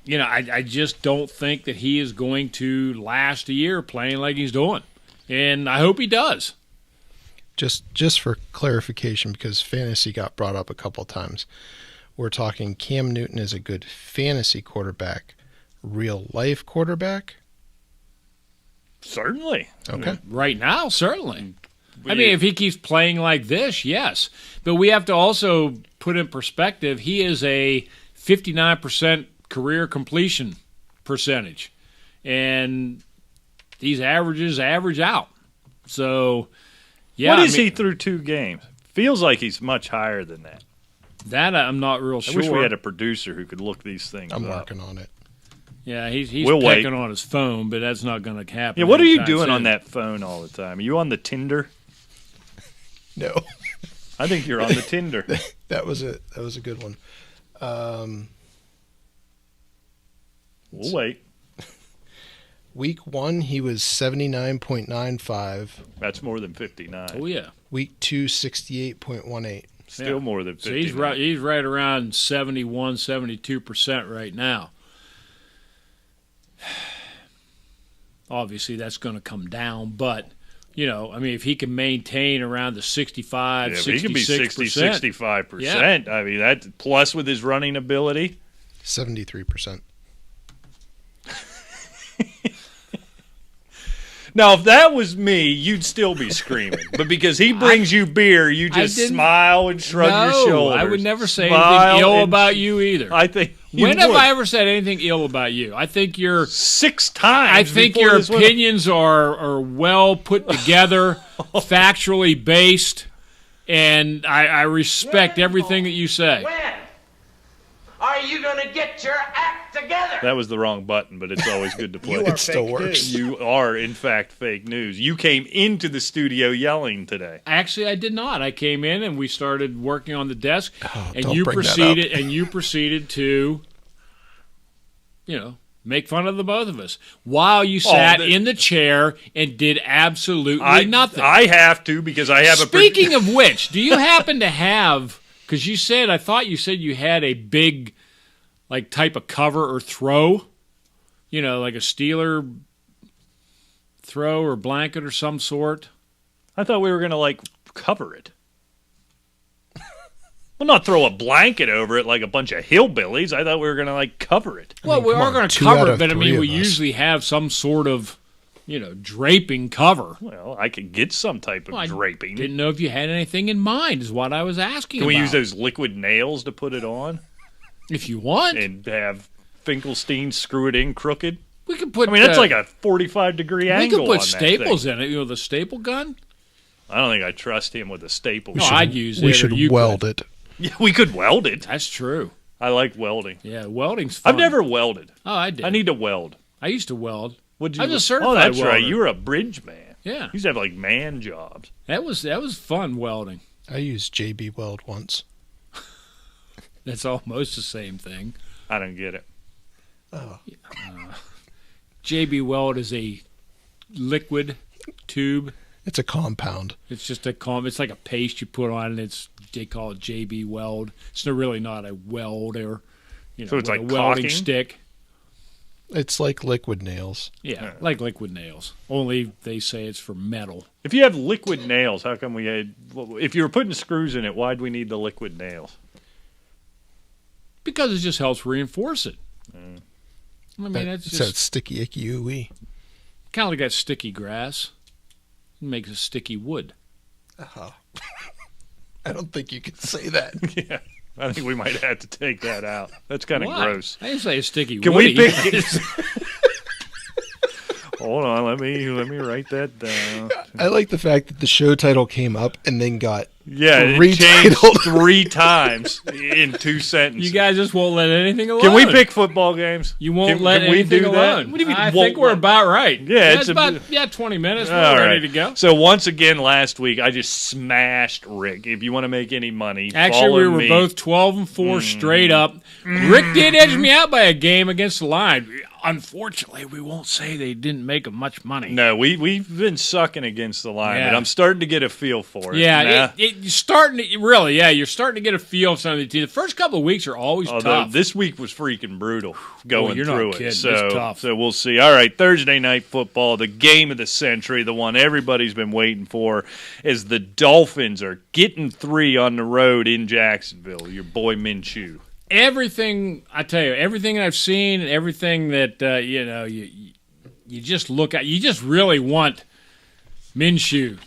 Speaker 2: I just don't think that he is going to last a year playing like he's doing. And I hope he does.
Speaker 4: Just for clarification, because fantasy got brought up a couple times, we're talking Cam Newton is a good fantasy quarterback, real life quarterback.
Speaker 3: Certainly.
Speaker 4: Okay.
Speaker 2: Right now, certainly. I mean, if he keeps playing like this, yes. But we have to also put in perspective, he is a 59% career completion percentage. And these averages average out. So, yeah.
Speaker 3: What is he through 2 games? Feels like he's much higher than that.
Speaker 2: That I'm not real sure.
Speaker 3: I wish we had a producer who could look these things
Speaker 4: I'm
Speaker 3: up.
Speaker 4: working on it.
Speaker 2: Yeah, he's
Speaker 3: We'll
Speaker 2: picking
Speaker 3: wait.
Speaker 2: on his phone, but that's not going to happen.
Speaker 3: Yeah, what are you
Speaker 2: anytime
Speaker 3: doing on
Speaker 2: soon.
Speaker 3: that phone all the time? Are you on the Tinder?
Speaker 4: No.
Speaker 3: I think you're on the Tinder.
Speaker 4: That was a good one.
Speaker 3: We'll wait.
Speaker 4: Week 1, he was 79.95.
Speaker 3: That's more than 59.
Speaker 2: Oh, yeah.
Speaker 4: Week 2, 68.18.
Speaker 3: Still
Speaker 2: Yeah.
Speaker 3: more than
Speaker 2: So
Speaker 3: 59.
Speaker 2: he's right around 71, 72% right now. Obviously, that's going to come down, but, I mean, if he can maintain around the 65,
Speaker 3: Yeah, but he can be 60,
Speaker 2: 66%.
Speaker 3: 65%. I mean, that plus with his running ability.
Speaker 4: 73%.
Speaker 3: Now, if that was me, you'd still be screaming. But because he brings you beer, you just smile and shrug your shoulders.
Speaker 2: I would never say anything ill about you either.
Speaker 3: I think.
Speaker 2: When have I ever said anything ill about you? I think you're
Speaker 3: 6 times.
Speaker 2: I think your opinions are well put together, factually based, and I respect everything that you say.
Speaker 5: When are you going to get your act together?
Speaker 3: That was the wrong button, but it's always good to play.
Speaker 4: It still works.
Speaker 3: You are, in fact, fake news. You came into the studio yelling today.
Speaker 2: Actually, I did not. I came in and we started working on the desk, and
Speaker 4: don't
Speaker 2: you
Speaker 4: bring that
Speaker 2: proceeded
Speaker 4: up.
Speaker 2: and you proceeded to, make fun of the both of us while you sat in the chair and did absolutely nothing.
Speaker 3: I have to because I have
Speaker 2: Speaking of which, do you happen to have? Because I thought you said you had a big, type of cover or throw, like a Steeler throw or blanket or some sort.
Speaker 3: I thought we were going to, cover it. Well, not throw a blanket over it like a bunch of hillbillies. I thought we were going to, cover it.
Speaker 2: Well, we are going to cover it, but we usually have some sort of, draping cover.
Speaker 3: Well, I could get some type of draping.
Speaker 2: Didn't know if you had anything in mind is what I was asking
Speaker 3: Can we use those liquid nails to put it on?
Speaker 2: If you want.
Speaker 3: And have Finkelstein screw it in crooked?
Speaker 2: We could put.
Speaker 3: That's like a 45-degree angle.
Speaker 2: We could put staples in it. The staple gun.
Speaker 3: I don't think I trust him with a staple.
Speaker 2: I'd use it.
Speaker 4: We should weld it.
Speaker 3: Yeah, we could weld it.
Speaker 2: That's true.
Speaker 3: I like welding.
Speaker 2: Yeah, welding's fun.
Speaker 3: I've never welded.
Speaker 2: Oh, I did.
Speaker 3: I need to weld.
Speaker 2: I used to weld. I was a certified
Speaker 3: welder. Oh, that's
Speaker 2: welder.
Speaker 3: right. You were a bridge man.
Speaker 2: Yeah.
Speaker 3: You used to have man jobs.
Speaker 2: That was fun welding.
Speaker 4: I used JB Weld once.
Speaker 2: That's almost the same thing.
Speaker 3: I don't get it.
Speaker 4: Oh.
Speaker 2: JB Weld is a liquid tube.
Speaker 4: It's a compound.
Speaker 2: It's just it's like a paste you put on, and they call it JB Weld. It's really not a welder.
Speaker 3: So it's like
Speaker 2: a welding
Speaker 3: caulking?
Speaker 2: stick.
Speaker 4: It's like liquid nails.
Speaker 2: Yeah, like liquid nails. Only they say it's for metal.
Speaker 3: If you have liquid nails, how come we had... If you were putting screws in it, why'd we need the liquid nails?
Speaker 2: Because it just helps reinforce it. That's
Speaker 4: It's
Speaker 2: just
Speaker 4: that sticky, icky, ooey.
Speaker 2: kind of like that sticky grass. It makes a sticky wood.
Speaker 4: I don't think you could say that.
Speaker 3: Yeah. I think we might have to take that out. That's kind of
Speaker 2: Why?
Speaker 3: gross.
Speaker 2: I didn't say a sticky
Speaker 3: Can
Speaker 2: woody.
Speaker 3: we pick... Hold on, let me write that down.
Speaker 4: I like the fact that the show title came up and then got
Speaker 3: it changed 3 times in 2 sentences.
Speaker 2: You guys just won't let anything alone.
Speaker 3: Can we pick football games?
Speaker 2: You won't
Speaker 3: can,
Speaker 2: let
Speaker 3: can we
Speaker 2: anything
Speaker 3: do
Speaker 2: alone.
Speaker 3: That? What do you mean?
Speaker 2: I think we're about right.
Speaker 3: Yeah,
Speaker 2: it's about 20 minutes. We're
Speaker 3: All
Speaker 2: ready
Speaker 3: right.
Speaker 2: to go.
Speaker 3: So once again, last week I just smashed Rick. If you want to make any money,
Speaker 2: Actually, we
Speaker 3: follow
Speaker 2: were
Speaker 3: me.
Speaker 2: both 12-4 straight up. Rick did edge me out by a game against the Line. Unfortunately, we won't say they didn't make much money.
Speaker 3: No, we've been sucking against the Line,
Speaker 2: Yeah.
Speaker 3: but I'm starting to get a feel for it.
Speaker 2: Yeah, you're starting to really. Yeah, you're starting to get a feel of something. The first couple of weeks are always tough.
Speaker 3: This week was freaking brutal going
Speaker 2: you're not
Speaker 3: through
Speaker 2: kidding.
Speaker 3: it. So,
Speaker 2: It's tough.
Speaker 3: So we'll see. All right, Thursday night football, the game of the century, the one everybody's been waiting for, is the Dolphins are getting 3 on the road in Jacksonville. Your boy Minshew.
Speaker 2: Everything I tell you, everything I've seen, and everything that you just look at, you just really want Minshew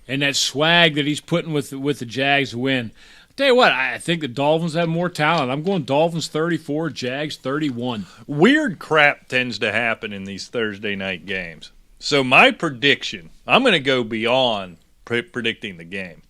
Speaker 2: and that swag that he's putting with the Jags to win. Tell you what, I think the Dolphins have more talent. I'm going Dolphins 34, Jags 31.
Speaker 3: Weird crap tends to happen in these Thursday night games. So my prediction, I'm going to go beyond predicting the game.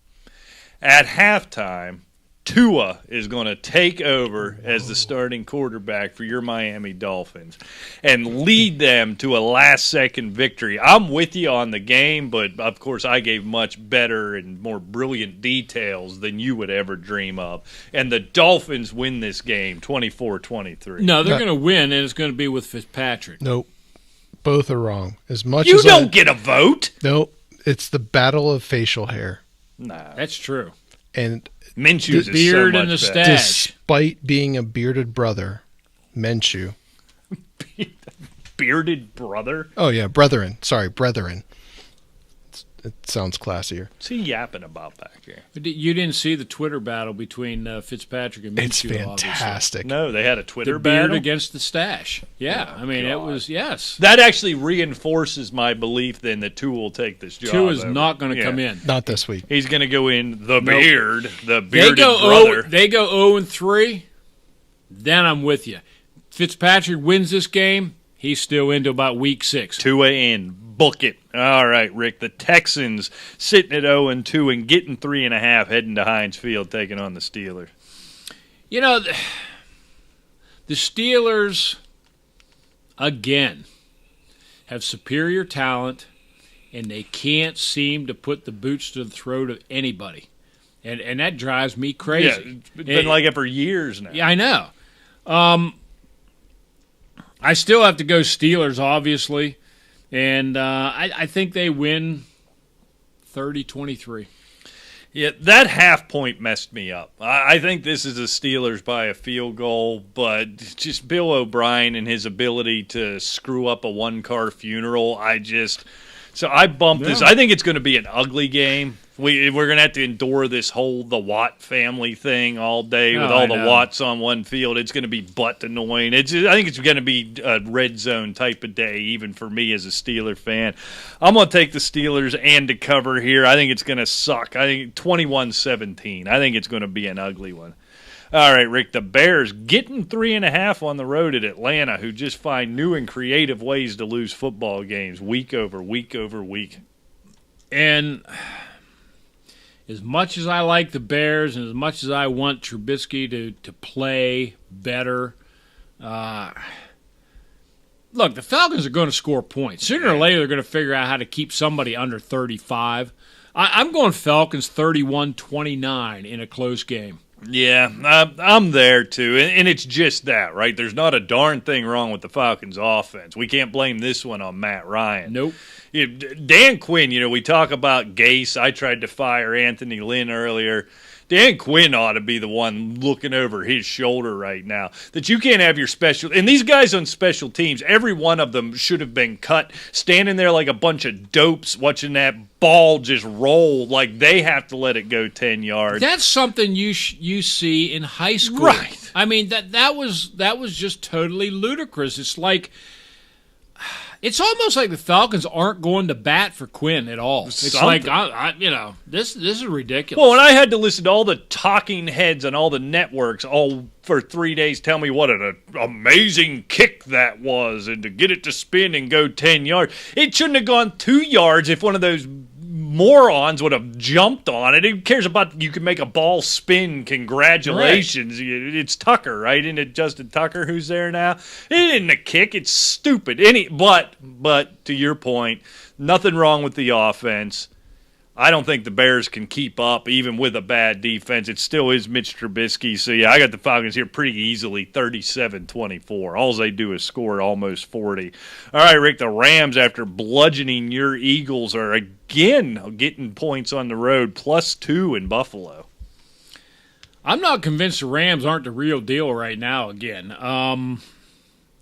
Speaker 3: At halftime, Tua is going to take over as the starting quarterback for your Miami Dolphins and lead them to a last-second victory. I'm with you on the game, but, of course, I gave much better and more brilliant details than you would ever dream of. And the Dolphins win this game 24-23.
Speaker 2: No, they're going to win, and it's going to be with Fitzpatrick.
Speaker 4: Nope. Both are wrong. As much
Speaker 3: You
Speaker 4: as
Speaker 3: don't get a vote.
Speaker 4: Nope. It's the battle of facial hair.
Speaker 3: No.
Speaker 2: That's true.
Speaker 4: And
Speaker 3: Minshew's
Speaker 2: beard
Speaker 3: is so much
Speaker 2: and the
Speaker 3: better.
Speaker 2: stash.
Speaker 4: despite being a bearded brother, Minshew.
Speaker 3: Bearded brother?
Speaker 4: Oh, yeah, brethren. Sorry, brethren. It sounds classier.
Speaker 3: What's he yapping about back here?
Speaker 2: You didn't see the Twitter battle between Fitzpatrick and Minshew,
Speaker 4: It's fantastic.
Speaker 2: obviously.
Speaker 3: No, they had a Twitter
Speaker 2: The beard
Speaker 3: battle.
Speaker 2: against the stash. Yeah, I mean, it was, yes.
Speaker 3: That actually reinforces my belief then that Tua will take this job.
Speaker 2: Tua is
Speaker 3: over.
Speaker 2: not going to come in.
Speaker 4: Not this week.
Speaker 3: He's going to go in the bearded
Speaker 2: They
Speaker 3: brother.
Speaker 2: They go 0-3. Then I'm with you. Fitzpatrick wins this game. He's still into about week 6.
Speaker 3: Tua in. Book it. All right, Rick. The Texans sitting at 0-2 and getting 3.5, heading to Heinz Field, taking on the Steelers.
Speaker 2: You know, the Steelers, again, have superior talent, and they can't seem to put the boots to the throat of anybody. And that drives me crazy.
Speaker 3: Yeah, it's been like it for years now.
Speaker 2: Yeah, I know. I still have to go Steelers, obviously. And I think they win 30-23.
Speaker 3: Yeah, that half point messed me up. I think this is the Steelers by a field goal, but just Bill O'Brien and his ability to screw up a one-car funeral, so I bumped this. I think it's going to be an ugly game. We're going to have to endure this the Watt family thing all day with all the Watts on one field. It's going to be butt annoying. I think it's going to be a red zone type of day, even for me as a Steeler fan. I'm going to take the Steelers and to cover here. I think it's going to suck. I think 21-17. I think it's going to be an ugly one. All right, Rick, the Bears getting 3.5 on the road at Atlanta, who just find new and creative ways to lose football games week over week over week.
Speaker 2: And as much as I like the Bears and as much as I want Trubisky to play better, look, the Falcons are going to score points. Sooner or later, they're going to figure out how to keep somebody under 35. I'm going Falcons 31-29 in a close game.
Speaker 3: Yeah, I'm there too, and it's just that, right? There's not a darn thing wrong with the Falcons' offense. We can't blame this one on Matt Ryan.
Speaker 2: Nope.
Speaker 3: Dan Quinn, we talk about Gase. I tried to fire Anthony Lynn earlier. Dan Quinn ought to be the one looking over his shoulder right now. That you can't have your special – and these guys on special teams, every one of them should have been cut, standing there like a bunch of dopes watching that ball just roll like they have to let it go 10 yards.
Speaker 2: That's something you see in high school.
Speaker 3: Right.
Speaker 2: I mean, that was just totally ludicrous. It's like – it's almost like the Falcons aren't going to bat for Quinn at all. It's
Speaker 3: Something.
Speaker 2: like, this is ridiculous.
Speaker 3: Well, and I had to listen to all the talking heads on all the networks all for 3 days tell me what an amazing kick that was and to get it to spin and go 10 yards. It shouldn't have gone 2 yards if one of those morons would have jumped on it. Who cares about you can make a ball spin? Congratulations. Right. It's Tucker, right? Isn't it Justin Tucker who's there now? It isn't a kick. It's stupid. But to your point, nothing wrong with the offense. I don't think the Bears can keep up, even with a bad defense. It still is Mitch Trubisky. So, yeah, I got the Falcons here pretty easily, 37-24. All they do is score almost 40. All right, Rick, the Rams, after bludgeoning your Eagles, are again getting points on the road, +2 in Buffalo.
Speaker 2: I'm not convinced the Rams aren't the real deal right now again.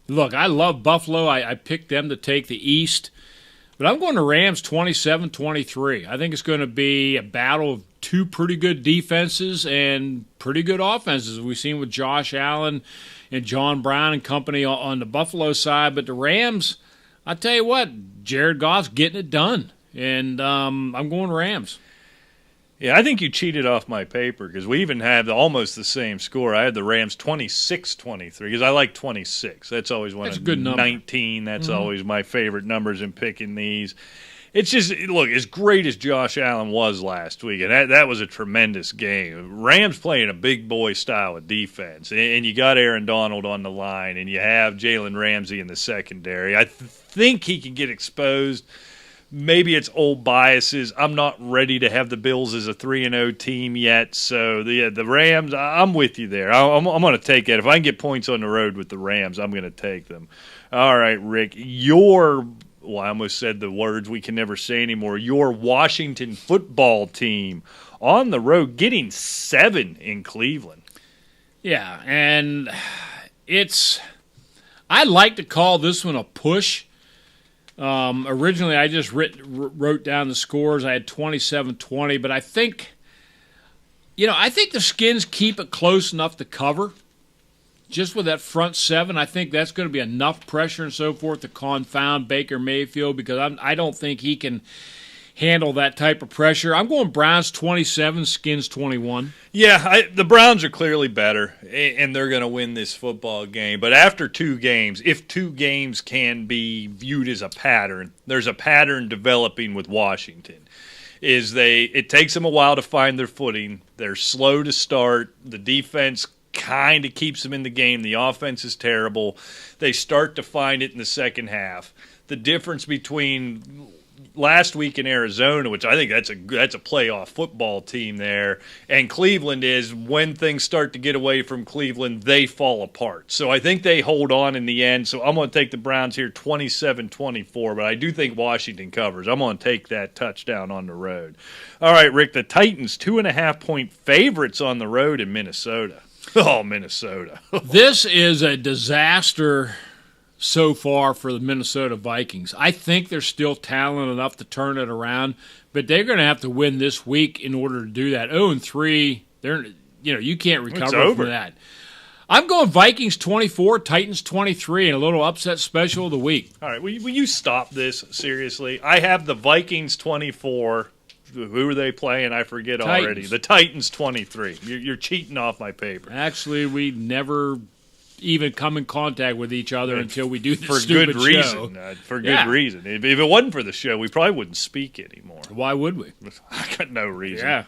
Speaker 2: Look, I love Buffalo. I picked them to take the East. But I'm going to Rams 27-23. I think it's going to be a battle of two pretty good defenses and pretty good offenses. We've seen with Josh Allen and John Brown and company on the Buffalo side. But the Rams, I tell you what, Jared Goff's getting it done. And I'm going Rams.
Speaker 3: Yeah, I think you cheated off my paper because we even have almost the same score. I had the Rams 26-23 because I like 26. That's always one.
Speaker 2: That's
Speaker 3: of
Speaker 2: a good number.
Speaker 3: 19. That's always my favorite numbers in picking these. It's just, look, as great as Josh Allen was last week, and that was a tremendous game. Rams playing a big boy style of defense, and you got Aaron Donald on the line, and you have Jalen Ramsey in the secondary. I think he can get exposed. Maybe it's old biases. I'm not ready to have the Bills as a 3-0 team yet. So, the Rams, I'm with you there. I'm going to take it. If I can get points on the road with the Rams, I'm going to take them. All right, Rick, I almost said the words we can never say anymore. Your Washington football team on the road getting 7 in Cleveland.
Speaker 2: Yeah, and I like to call this one a push. Originally, I just wrote down the scores. I had 27-20, but I think the Skins keep it close enough to cover. Just with that front seven, I think that's going to be enough pressure and so forth to confound Baker Mayfield because I don't think he can handle that type of pressure. I'm going Browns 27, Skins 21.
Speaker 3: Yeah, the Browns are clearly better, and they're going to win this football game. But after 2 games, if 2 games can be viewed as a pattern, there's a pattern developing with Washington. It takes them a while to find their footing. They're slow to start. The defense kind of keeps them in the game. The offense is terrible. They start to find it in the second half. The difference between last week in Arizona, which I think that's a playoff football team there, and Cleveland is when things start to get away from Cleveland, they fall apart. So I think they hold on in the end. So I'm going to take the Browns here 27-24, but I do think Washington covers. I'm going to take that touchdown on the road. All right, Rick, the Titans 2.5-point favorites on the road in Minnesota. Oh, Minnesota.
Speaker 2: This is a disaster so far for the Minnesota Vikings. I think they're still talented enough to turn it around, but they're going to have to win this week in order to do that. 0-3, you can't recover from that. I'm going Vikings 24, Titans 23, and a little upset special of the week.
Speaker 3: All right, will you stop this seriously? I have the Vikings 24. Who are they playing? I forget
Speaker 2: Titans.
Speaker 3: Already. The Titans 23. You're cheating off my paper.
Speaker 2: Actually, we never even come in contact with each other until we do this
Speaker 3: for
Speaker 2: stupid
Speaker 3: good
Speaker 2: show.
Speaker 3: reason. For good reason. If it wasn't for the show, we probably wouldn't speak anymore.
Speaker 2: Why would we?
Speaker 3: I got no reason.
Speaker 2: Yeah,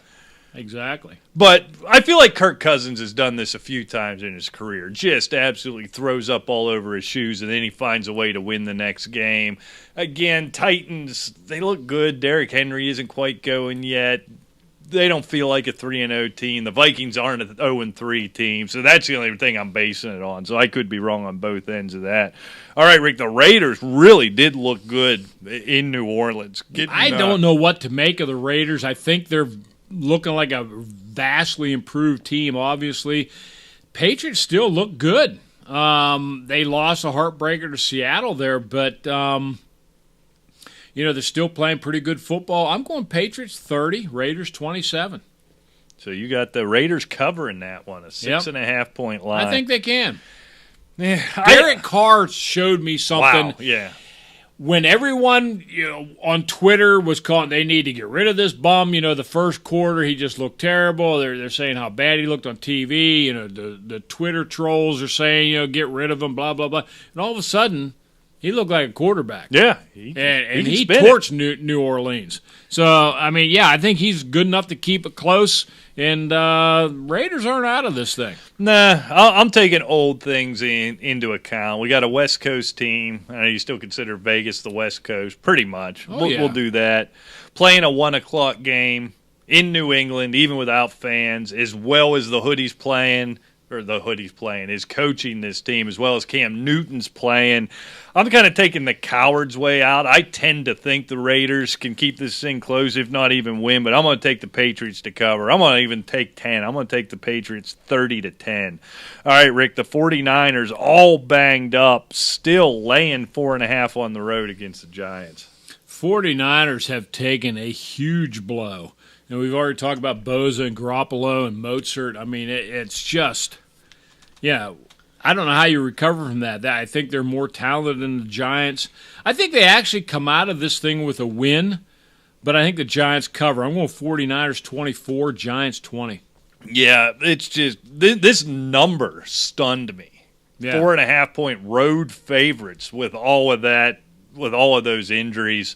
Speaker 2: exactly.
Speaker 3: But I feel like Kirk Cousins has done this a few times in his career. Just absolutely throws up all over his shoes, and then he finds a way to win the next game. Again, Titans, they look good. Derrick Henry isn't quite going yet. They don't feel like a 3-0 team. The Vikings aren't a 0-3 team, so that's the only thing I'm basing it on. So I could be wrong on both ends of that. All right, Rick, the Raiders really did look good in New Orleans.
Speaker 2: I don't know what to make of the Raiders. I think they're looking like a vastly improved team, obviously. Patriots still look good. They lost a heartbreaker to Seattle there, but they're still playing pretty good football. I'm going Patriots 30, Raiders 27.
Speaker 3: So you got the Raiders covering that one, a 6.5-point line.
Speaker 2: I think they can.
Speaker 3: Yeah,
Speaker 2: Derek Carr showed me something.
Speaker 3: Wow, yeah.
Speaker 2: When everyone on Twitter was calling, they need to get rid of this bum. The first quarter he just looked terrible. They're saying how bad he looked on TV. The Twitter trolls are saying get rid of him, blah blah blah. And all of a sudden, he looked like a quarterback.
Speaker 3: Yeah,
Speaker 2: he torched New Orleans. So I think he's good enough to keep it close. And Raiders aren't out of this thing.
Speaker 3: Nah, I'm taking old things into account. We got a West Coast team. I know you still consider Vegas the West Coast, pretty much. We'll do that. Playing a 1 o'clock game in New England, even without fans, as well as the Hoodies playing. Or the Hoodies playing, is coaching this team as well as Cam Newton's playing. I'm kind of taking the coward's way out. I tend to think the Raiders can keep this thing close, if not even win, but I'm going to take the Patriots to cover. I'm going to even take 10. I'm going to take the Patriots 30-10. All right, Rick, the 49ers all banged up, still laying 4.5 on the road against the Giants.
Speaker 2: 49ers have taken a huge blow. And we've already talked about Boza and Garoppolo and Mozart. It's just, I don't know how you recover from that. I think they're more talented than the Giants. I think they actually come out of this thing with a win, but I think the Giants cover. I'm going 49ers 24, Giants 20.
Speaker 3: Yeah, it's just this number stunned me. Yeah. 4.5-point road favorites with all of that, with all of those injuries.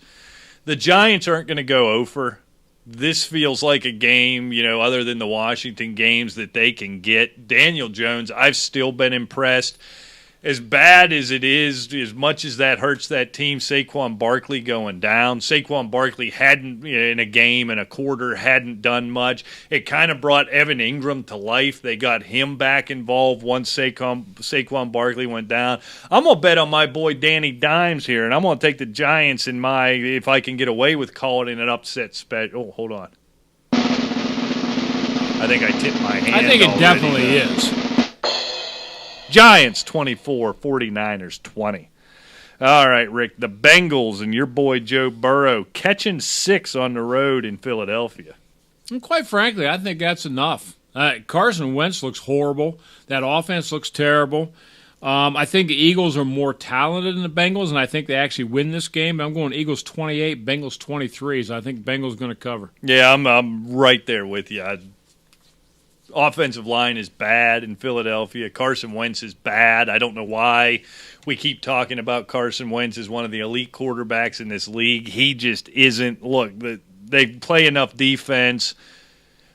Speaker 3: The Giants aren't going to go over. This feels like a game, other than the Washington games that they can get. Daniel Jones, I've still been impressed. As bad as it is, as much as that hurts that team, Saquon Barkley going down. Saquon Barkley hadn't, in a game and a quarter, hadn't done much. It kind of brought Evan Ingram to life. They got him back involved once Saquon Barkley went down. I'm going to bet on my boy Danny Dimes here, and I'm going to take the Giants if I can get away with calling it an upset special. Oh, hold on. I think I tipped my hand.
Speaker 2: I think it definitely is.
Speaker 3: Giants 24, 49ers 20. All right, Rick, the Bengals and your boy Joe Burrow catching 6 on the road in Philadelphia.
Speaker 2: And quite frankly, I think that's enough. Carson Wentz looks horrible. That offense looks terrible. I think the Eagles are more talented than the Bengals, and I think they actually win this game. I'm going Eagles 28, Bengals 23, so I think Bengals going to cover.
Speaker 3: Yeah, I'm right there with you. Offensive line is bad in Philadelphia. Carson Wentz is bad. I don't know why we keep talking about Carson Wentz as one of the elite quarterbacks in this league. He just isn't. Look, they play enough defense.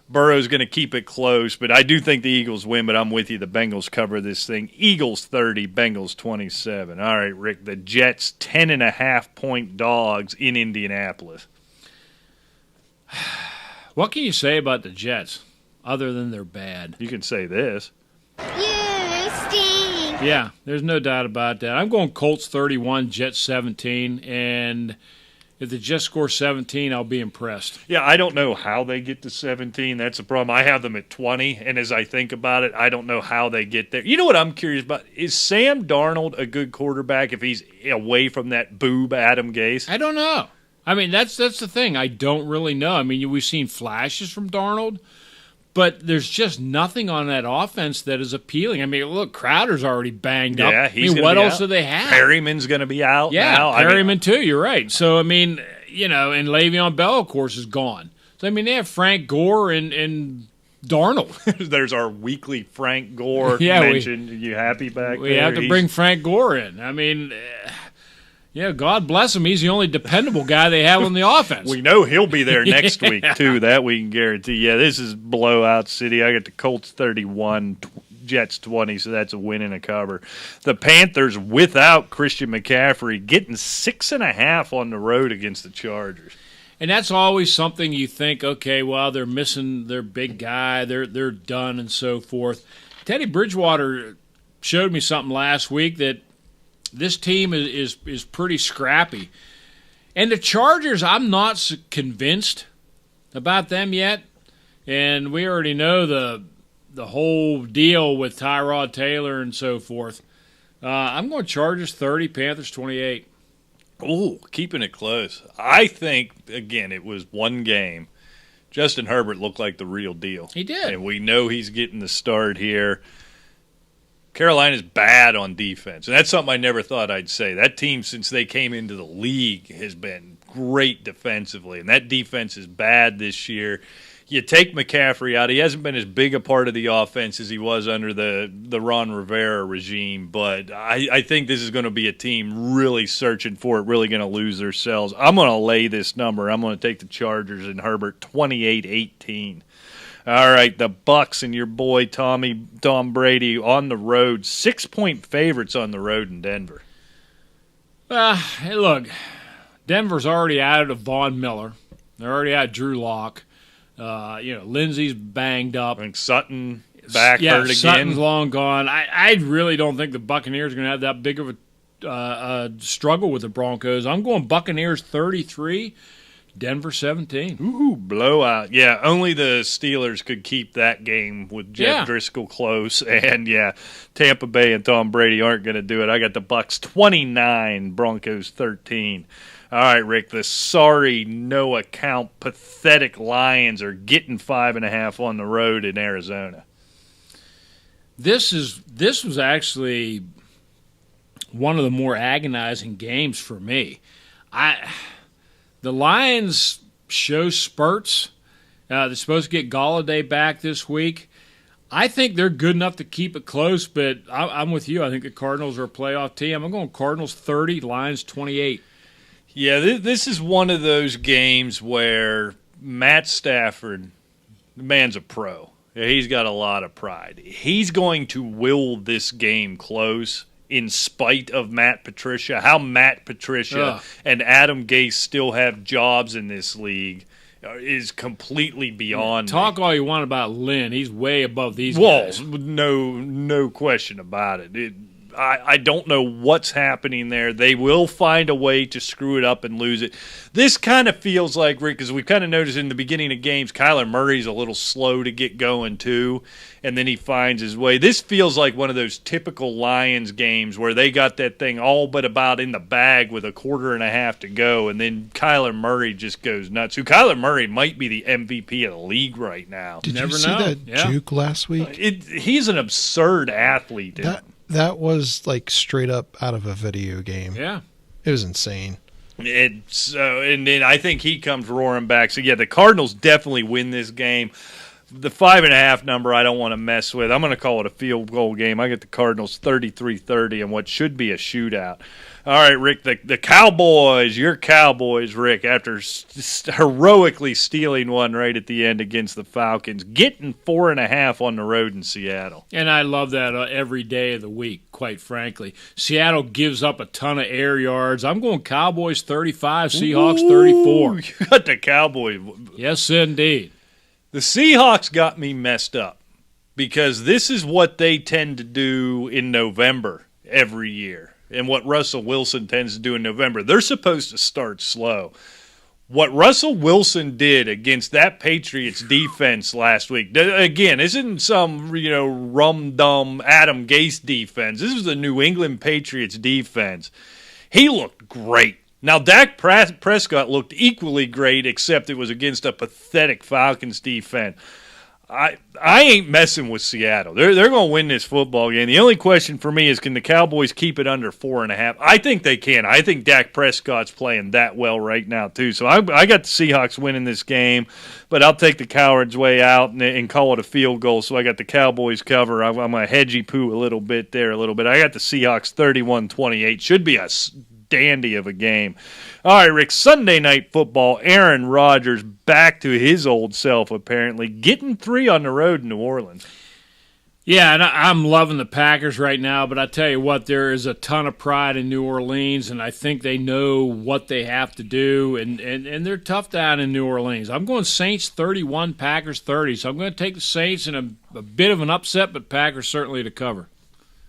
Speaker 3: Burrow's going to keep it close, but I do think the Eagles win, but I'm with you. The Bengals cover this thing. Eagles 30, Bengals 27. All right, Rick, the Jets 10.5-point dogs in Indianapolis.
Speaker 2: What can you say about the Jets other than they're bad?
Speaker 3: You can say this.
Speaker 6: You stink.
Speaker 2: Yeah, there's no doubt about that. I'm going Colts 31, Jets 17, and if the Jets score 17, I'll be impressed.
Speaker 3: Yeah, I don't know how they get to 17. That's the problem. I have them at 20, and as I think about it, I don't know how they get there. You know what I'm curious about? Is Sam Darnold a good quarterback if he's away from that boob Adam Gase?
Speaker 2: I don't know. I mean, that's the thing. I don't really know. I mean, we've seen flashes from Darnold, but there's just nothing on that offense that is appealing. I mean, look, Crowder's already banged up.
Speaker 3: Yeah, he's
Speaker 2: what else
Speaker 3: out.
Speaker 2: do they have?
Speaker 3: Perryman's going to be out now.
Speaker 2: Perryman too, you're right. So, I mean, and Le'Veon Bell, of course, is gone. So, I mean, they have Frank Gore and Darnold.
Speaker 3: There's our weekly Frank Gore mention. You happy back
Speaker 2: we
Speaker 3: there?
Speaker 2: have to bring Frank Gore in. I mean, God bless him. He's the only dependable guy they have on the offense.
Speaker 3: We know he'll be there next week, too. That we can guarantee. Yeah, this is blowout city. I got the Colts 31, Jets 20, so that's a win and a cover. The Panthers, without Christian McCaffrey, getting 6.5 on the road against the Chargers.
Speaker 2: And that's always something you think, okay, well, they're missing their big guy. They're done and so forth. Teddy Bridgewater showed me something last week that this team is pretty scrappy. And the Chargers, I'm not convinced about them yet. And we already know the whole deal with Tyrod Taylor and so forth. I'm going Chargers 30, Panthers 28.
Speaker 3: Ooh, keeping it close. I think, again, it was one game. Justin Herbert looked like the real deal.
Speaker 2: He did.
Speaker 3: And we know he's getting the start here. Carolina's bad on defense, and that's something I never thought I'd say. That team, since they came into the league, has been great defensively, and that defense is bad this year. You take McCaffrey out. He hasn't been as big a part of the offense as he was under the Ron Rivera regime, but I think this is going to be a team really searching for it, really going to lose themselves. I'm going to lay this number. I'm going to take the Chargers and Herbert 28-18. All right, the Bucks and your boy Tom Brady on the road. 6-point favorites on the road in Denver.
Speaker 2: Hey, look, Denver's already out of Von Miller. They're already out of Drew Lock. Lindsey's banged up.
Speaker 3: I think Sutton hurt again.
Speaker 2: Sutton's long gone. I really don't think the Buccaneers are going to have that big of a struggle with the Broncos. I'm going Buccaneers 33. Denver 17.
Speaker 3: Ooh, blowout. Yeah, only the Steelers could keep that game with Jeff Driscoll close. And, Tampa Bay and Tom Brady aren't going to do it. I got the Bucks 29, Broncos 13. All right, Rick, the sorry, no account, pathetic Lions are getting 5.5 on the road in Arizona.
Speaker 2: This was actually one of the more agonizing games for me. The Lions show spurts. They're supposed to get Golladay back this week. I think they're good enough to keep it close, but I'm with you. I think the Cardinals are a playoff team. I'm going Cardinals 30, Lions 28.
Speaker 3: Yeah, this is one of those games where Matt Stafford, the man's a pro. He's got a lot of pride. He's going to will this game close in spite of Matt Patricia. How Matt Patricia and Adam Gase still have jobs in this league is completely beyond
Speaker 2: Talk
Speaker 3: me.
Speaker 2: all you want about Lynn. He's way above these guys.
Speaker 3: No question about it. I don't know what's happening there. They will find a way to screw it up and lose it. This kind of feels like, Rick, because we've kind of noticed in the beginning of games, Kyler Murray's a little slow to get going too, and then he finds his way. This feels like one of those typical Lions games where they got that thing all but about in the bag with a quarter and a half to go, and then Kyler Murray just goes nuts. Kyler Murray might be the MVP of the league right now.
Speaker 4: Did
Speaker 2: Never
Speaker 4: you see
Speaker 2: know.
Speaker 4: that
Speaker 2: Yeah.
Speaker 4: juke last week?
Speaker 3: He's an absurd athlete.
Speaker 4: That was like straight up out of a video game.
Speaker 2: Yeah.
Speaker 4: It was insane.
Speaker 3: And then I think he comes roaring back. So, yeah, the Cardinals definitely win this game. The 5.5 number I don't want to mess with. I'm going to call it a field goal game. I get the Cardinals 33-30 and what should be a shootout. All right, Rick, the Cowboys, your Cowboys, Rick, after heroically stealing one right at the end against the Falcons, getting 4.5 on the road in Seattle.
Speaker 2: And I love that every day of the week, quite frankly. Seattle gives up a ton of air yards. I'm going Cowboys 35, Seahawks 34.
Speaker 3: You got the Cowboys.
Speaker 2: Yes, indeed.
Speaker 3: The Seahawks got me messed up because this is what they tend to do in November every year. And what Russell Wilson tends to do in November. They're supposed to start slow. What Russell Wilson did against that Patriots defense last week, again, isn't some rum-dum Adam Gase defense. This is the New England Patriots defense. He looked great. Now, Dak Prescott looked equally great, except it was against a pathetic Falcons defense. I ain't messing with Seattle. They're going to win this football game. The only question for me is, can the Cowboys keep it under 4.5? I think they can. I think Dak Prescott's playing that well right now, too. So I got the Seahawks winning this game, but I'll take the coward's way out and call it a field goal. So I got the Cowboys cover. I'm a hedgy poo a little bit there. I got the Seahawks 31-28. Should be a dandy of a game. All right, Rick, Sunday Night Football, Aaron Rodgers back to his old self, apparently, getting 3 on the road in New Orleans.
Speaker 2: Yeah, and I'm loving the Packers right now, but I tell you what, there is a ton of pride in New Orleans, and I think they know what they have to do, and they're tough down in New Orleans. I'm going Saints 31, Packers 30, so I'm going to take the Saints in a bit of an upset, but Packers certainly to cover.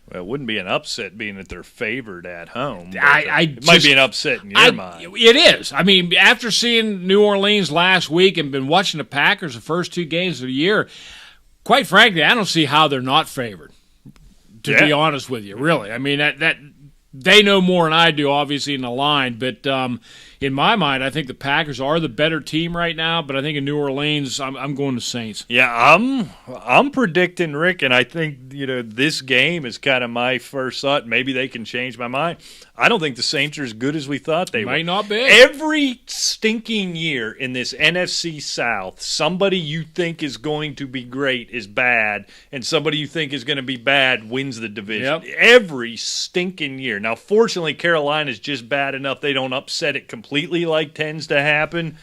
Speaker 3: Well, it wouldn't be an upset being that they're favored at home.
Speaker 2: It
Speaker 3: might be an upset in your mind.
Speaker 2: It is. I mean, after seeing New Orleans last week and been watching the Packers the first 2 games of the year, quite frankly, I don't see how they're not favored, to be honest with you, really. I mean, that they know more than I do, obviously, in the line. But in my mind, I think the Packers are the better team right now. But I think in New Orleans, I'm going to Saints.
Speaker 3: Yeah, I'm predicting, Rick, and I think this game is kind of my first thought. Maybe they can change my mind. I don't think the Saints are as good as we thought they were.
Speaker 2: Might not be.
Speaker 3: Every stinking year in this NFC South, somebody you think is going to be great is bad, and somebody you think is going to be bad wins the division.
Speaker 2: Yep.
Speaker 3: Every stinking year. Now, fortunately, Carolina's just bad enough they don't upset it completely like tends to happen.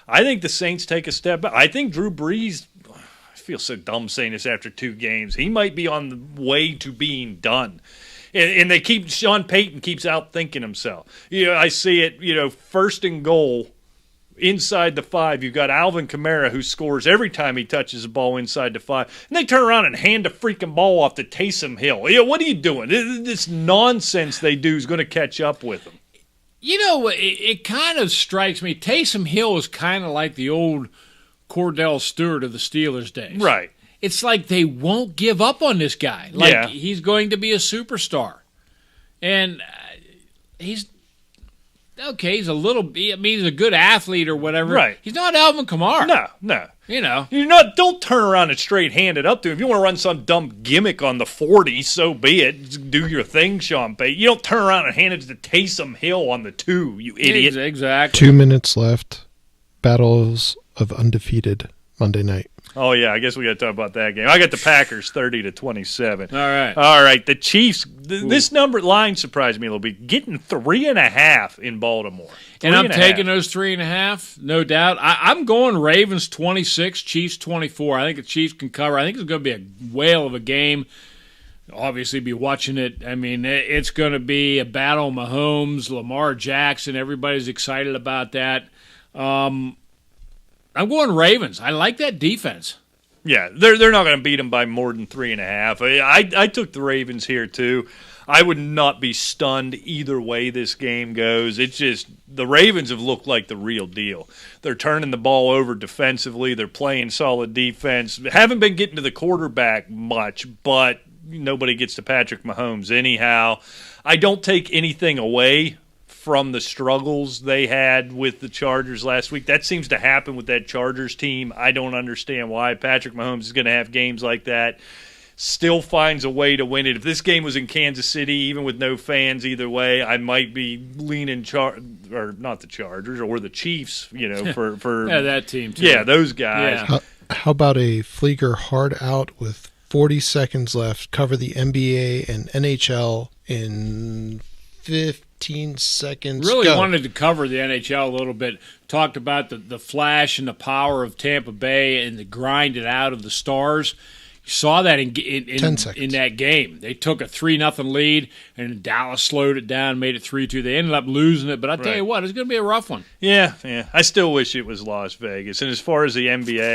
Speaker 3: I think the Saints take a step back. I think Drew Brees, I feel so dumb saying this after 2 games, he might be on the way to being done. And Sean Payton keeps outthinking himself. I see it, first and goal inside the 5. You've got Alvin Kamara who scores every time he touches the ball inside the 5. And they turn around and hand the freaking ball off to Taysom Hill. What are you doing? This nonsense they do is going to catch up with them.
Speaker 2: It kind of strikes me. Taysom Hill is kind of like the old Cordell Stewart of the Steelers days.
Speaker 3: Right.
Speaker 2: It's like they won't give up on this guy. He's going to be a superstar. And he's he's a little, he's a good athlete or whatever.
Speaker 3: Right.
Speaker 2: He's not Alvin Kamara.
Speaker 3: No.
Speaker 2: You're
Speaker 3: not. Don't turn around and straight hand it up to him. If you want to run some dumb gimmick on the 40, so be it. Just do your thing, Sean Payton. You don't turn around and hand it to Taysom Hill on the 2, you idiot.
Speaker 2: Exactly.
Speaker 4: 2 minutes left. Battles of undefeated Monday night.
Speaker 3: Oh, yeah, I guess we got to talk about that game. I got the Packers 30-27.
Speaker 2: All
Speaker 3: right, the Chiefs, this line surprised me a little bit, getting 3.5 in Baltimore.
Speaker 2: And I'm taking those 3.5, no doubt. I'm going Ravens 26, Chiefs 24. I think the Chiefs can cover. I think it's going to be a whale of a game. Obviously, be watching it. I mean, it's going to be a battle of Mahomes, Lamar Jackson. Everybody's excited about that. I'm going Ravens. I like that defense.
Speaker 3: Yeah, they're not going to beat them by more than 3.5. I took the Ravens here too. I would not be stunned either way this game goes. It's just the Ravens have looked like the real deal. They're turning the ball over defensively. They're playing solid defense. Haven't been getting to the quarterback much, but nobody gets to Patrick Mahomes anyhow. I don't take anything away from the struggles they had with the Chargers last week. That seems to happen with that Chargers team. I don't understand why. Patrick Mahomes is going to have games like that. Still finds a way to win it. If this game was in Kansas City, even with no fans either way, I might be leaning or not the Chargers or the Chiefs, for
Speaker 2: yeah, that team too.
Speaker 3: Yeah, those guys.
Speaker 2: Yeah.
Speaker 4: How about a Flieger hard out with 40 seconds left, cover the NBA and NHL in 15 seconds.
Speaker 2: Really
Speaker 4: go.
Speaker 2: wanted to cover the NHL a little bit. Talked about the flash and the power of Tampa Bay and the grind it out of the Stars. You saw that in
Speaker 4: 10 seconds.
Speaker 2: In that game. They took a 3-0 lead, and Dallas slowed it down, made it 3-2. They ended up losing it, but I'll tell you what, it's going to be a rough one.
Speaker 3: Yeah. I still wish it was Las Vegas. And as far as the NBA,